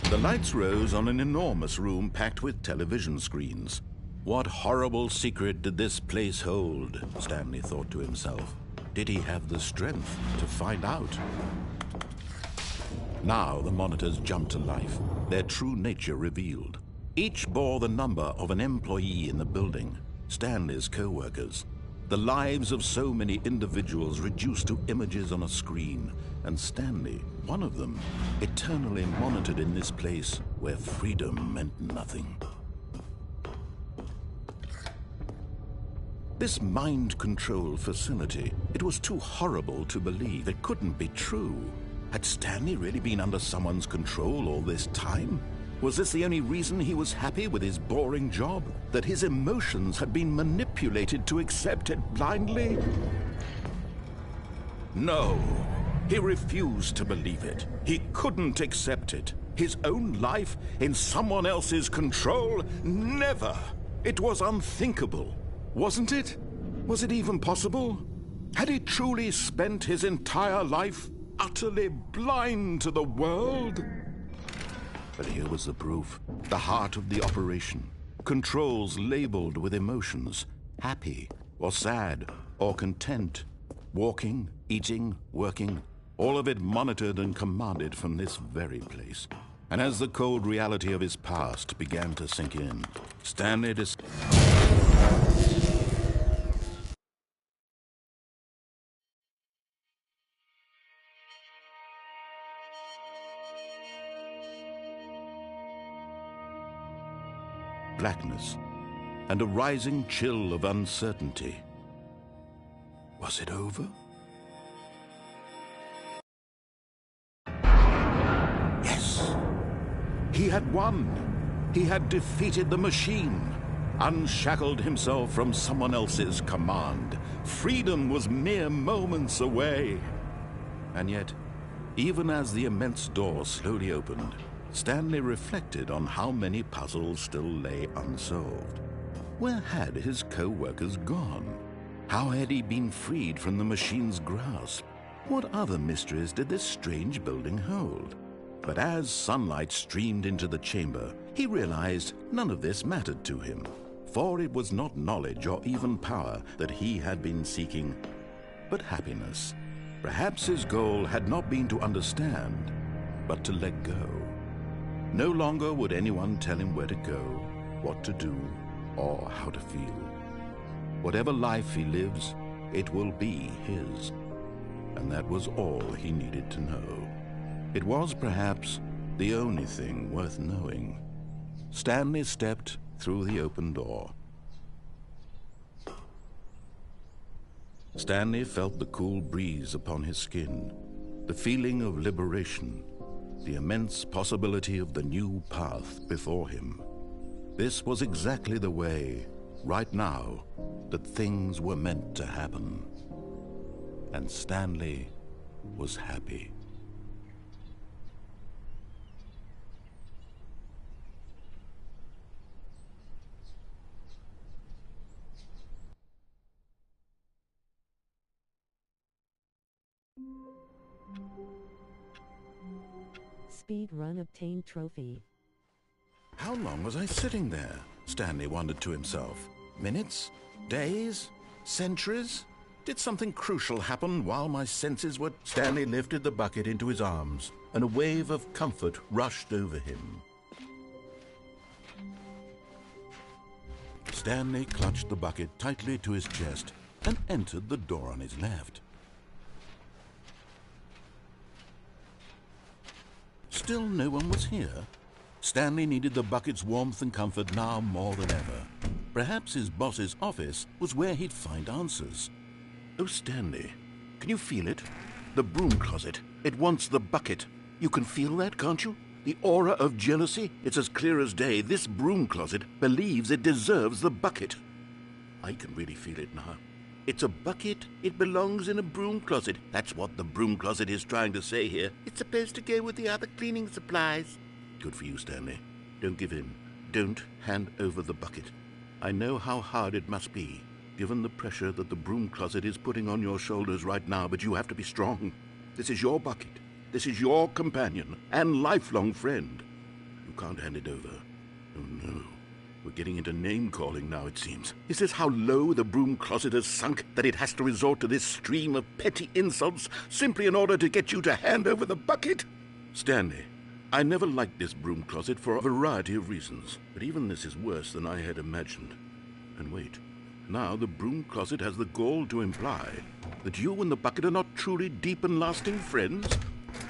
The lights rose on an enormous room packed with television screens. What horrible secret did this place hold? Stanley thought to himself. Did he have the strength to find out? Now the monitors jumped to life, their true nature revealed. Each bore the number of an employee in the building, Stanley's co-workers. The lives of so many individuals reduced to images on a screen, and Stanley, one of them, eternally monitored in this place where freedom meant nothing. This mind control facility, it was too horrible to believe. It couldn't be true. Had Stanley really been under someone's control all this time? Was this the only reason he was happy with his boring job? That his emotions had been manipulated to accept it blindly? No, he refused to believe it. He couldn't accept it. His own life in someone else's control? Never! It was unthinkable, wasn't it? Was it even possible? Had he truly spent his entire life utterly blind to the world? But here was the proof. The heart of the operation. Controls labeled with emotions. Happy, or sad, or content. Walking, eating, working. All of it monitored and commanded from this very place. And as the cold reality of his past began to sink in, Stanley blackness, and a rising chill of uncertainty. Was it over? Yes! He had won! He had defeated the machine, unshackled himself from someone else's command. Freedom was mere moments away. And yet, even as the immense door slowly opened, Stanley reflected on how many puzzles still lay unsolved. Where had his co-workers gone? How had he been freed from the machine's grasp? What other mysteries did this strange building hold? But as sunlight streamed into the chamber, he realized none of this mattered to him, for it was not knowledge or even power that he had been seeking, but happiness. Perhaps his goal had not been to understand, but to let go. No longer would anyone tell him where to go, what to do, or how to feel. Whatever life he lives, it will be his. And that was all he needed to know. It was perhaps the only thing worth knowing. Stanley stepped through the open door. Stanley felt the cool breeze upon his skin, the feeling of liberation, the immense possibility of the new path before him. This was exactly the way, right now, that things were meant to happen. And Stanley was happy. Speedrun obtained trophy. How long was I sitting there? Stanley wondered to himself. Minutes? Days? Centuries? Did something crucial happen while my senses were... Stanley lifted the bucket into his arms, and a wave of comfort rushed over him. Stanley clutched the bucket tightly to his chest and entered the door on his left. Still no one was here. Stanley needed the bucket's warmth and comfort now more than ever. Perhaps his boss's office was where he'd find answers. Oh, Stanley, can you feel it? The broom closet. It wants the bucket. You can feel that, can't you? The aura of jealousy? It's as clear as day. This broom closet believes it deserves the bucket. I can really feel it now. It's a bucket. It belongs in a broom closet. That's what the broom closet is trying to say here. It's supposed to go with the other cleaning supplies. Good for you, Stanley. Don't give in. Don't hand over the bucket. I know how hard it must be, given the pressure that the broom closet is putting on your shoulders right now, but you have to be strong. This is your bucket. This is your companion and lifelong friend. You can't hand it over. Oh, no. We're getting into name-calling now, it seems. Is this how low the broom closet has sunk, that it has to resort to this stream of petty insults simply in order to get you to hand over the bucket? Stanley, I never liked this broom closet for a variety of reasons, but even this is worse than I had imagined. And wait, Now the broom closet has the gall to imply that you and the bucket are not truly deep and lasting friends,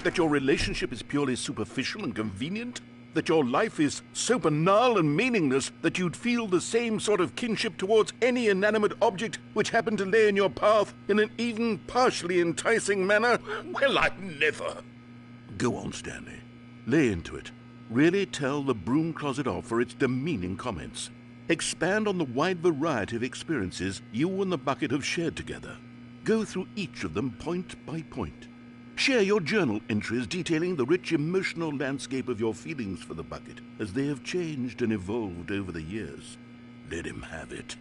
that your relationship is purely superficial and convenient, that your life is so banal and meaningless that you'd feel the same sort of kinship towards any inanimate object which happened to lay in your path in an even partially enticing manner. Well, I never. Go on, Stanley. Lay into it. Really tell the broom closet off for its demeaning comments. Expand on the wide variety of experiences you and the bucket have shared together. Go through each of them point by point. Share your journal entries detailing the rich emotional landscape of your feelings for the bucket as they have changed and evolved over the years. Let him have it.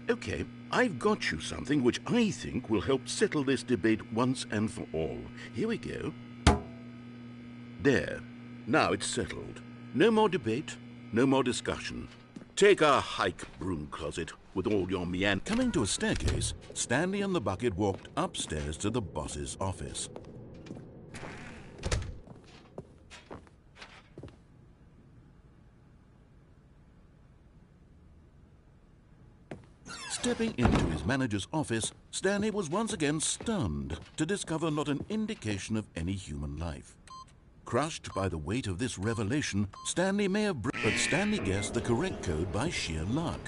Okay, I've got you something which I think will help settle this debate once and for all. Here we go. There. Now it's settled. No more debate, no more discussion. Take a hike, broom closet, with all your meander. Coming to a staircase, Stanley and the bucket walked upstairs to the boss's office. Stepping into his manager's office, Stanley was once again stunned to discover not an indication of any human life. Crushed by the weight of this revelation, Stanley may have but Stanley guessed the correct code by sheer luck.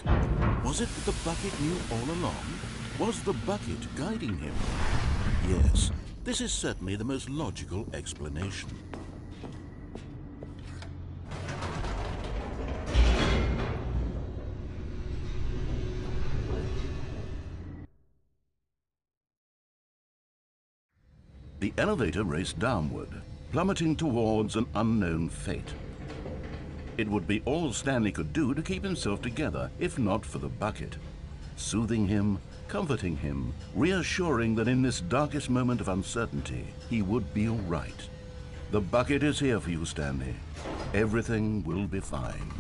Was it that the bucket knew all along? Was the bucket guiding him? Yes, this is certainly the most logical explanation. The elevator raced downward, plummeting towards an unknown fate. It would be all Stanley could do to keep himself together, if not for the bucket. Soothing him, comforting him, reassuring that in this darkest moment of uncertainty, he would be all right. The bucket is here for you, Stanley. Everything will be fine.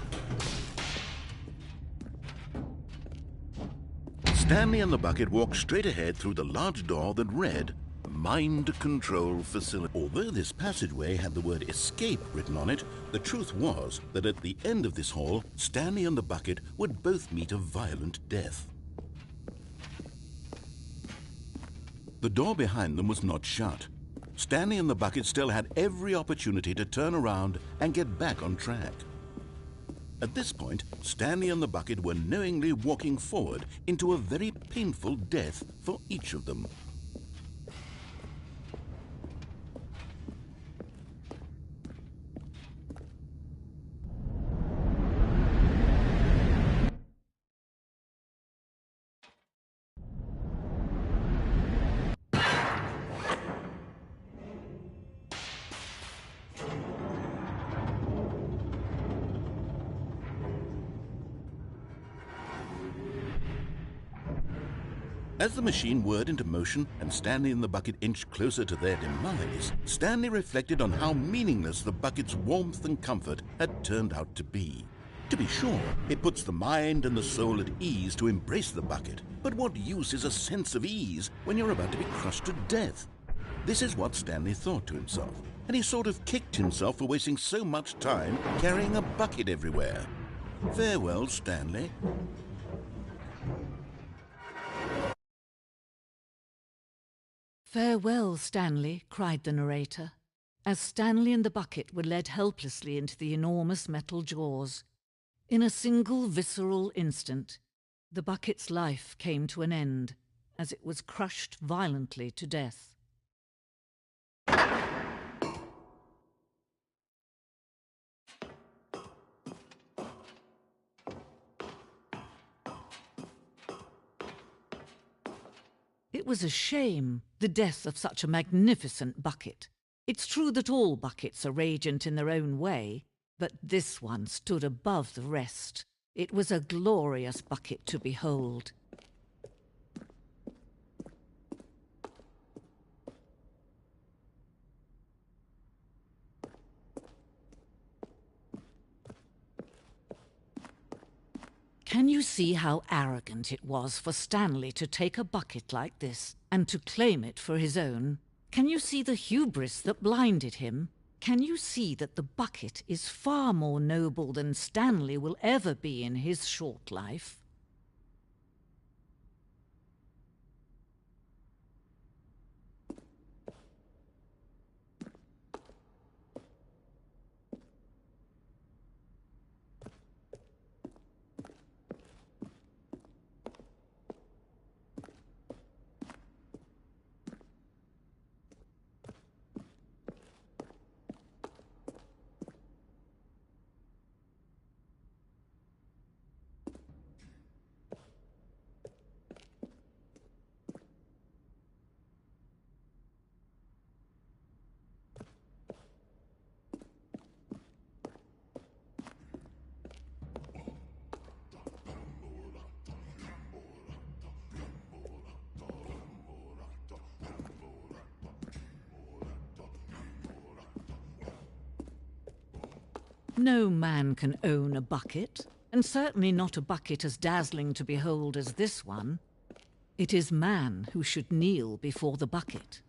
Stanley and the bucket walked straight ahead through the large door that read, Mind Control Facility. Although this passageway had the word escape written on it, the truth was that at the end of this hall, Stanley and the bucket would both meet a violent death. The door behind them was not shut. Stanley and the bucket still had every opportunity to turn around and get back on track. At this point, Stanley and the bucket were knowingly walking forward into a very painful death for each of them. As the machine whirred into motion and Stanley and the bucket inched closer to their demise, Stanley reflected on how meaningless the bucket's warmth and comfort had turned out to be. To be sure, it puts the mind and the soul at ease to embrace the bucket, but what use is a sense of ease when you're about to be crushed to death? This is what Stanley thought to himself, and he sort of kicked himself for wasting so much time carrying a bucket everywhere. Farewell, Stanley. "Farewell, Stanley," cried the narrator, as Stanley and the bucket were led helplessly into the enormous metal jaws. In a single visceral instant, the bucket's life came to an end as it was crushed violently to death. It was a shame, the death of such a magnificent bucket. It's true that all buckets are radiant in their own way, but this one stood above the rest. It was a glorious bucket to behold. Can you see how arrogant it was for Stanley to take a bucket like this and to claim it for his own? Can you see the hubris that blinded him? Can you see that the bucket is far more noble than Stanley will ever be in his short life? No man can own a bucket, and certainly not a bucket as dazzling to behold as this one. It is man who should kneel before the bucket.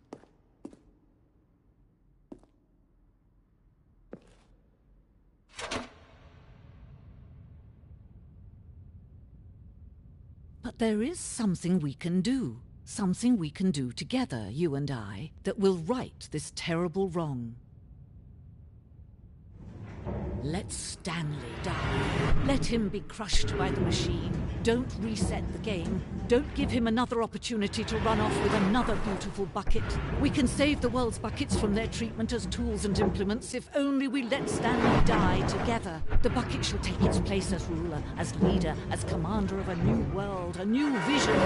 But there is something we can do. Something we can do together, you and I, that will right this terrible wrong. Let Stanley die. Let him be crushed by the machine. Don't reset the game. Don't give him another opportunity to run off with another beautiful bucket. We can save the world's buckets from their treatment as tools and implements if only we let Stanley die together. The bucket shall take its place as ruler, as leader, as commander of a new world, a new vision.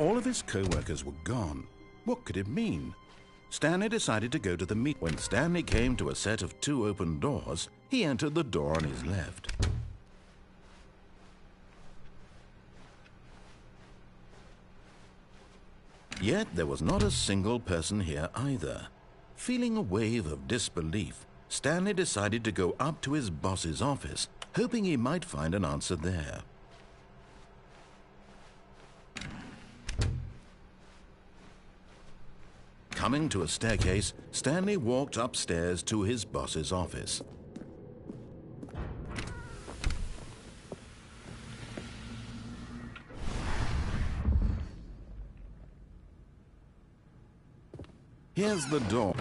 All of his co-workers were gone. What could it mean? Stanley decided to go to the meet. When Stanley came to a set of 2 open doors, he entered the door on his left. Yet there was not a single person here either. Feeling a wave of disbelief, Stanley decided to go up to his boss's office, hoping he might find an answer there. Coming to a staircase, Stanley walked upstairs to his boss's office. Here's the door.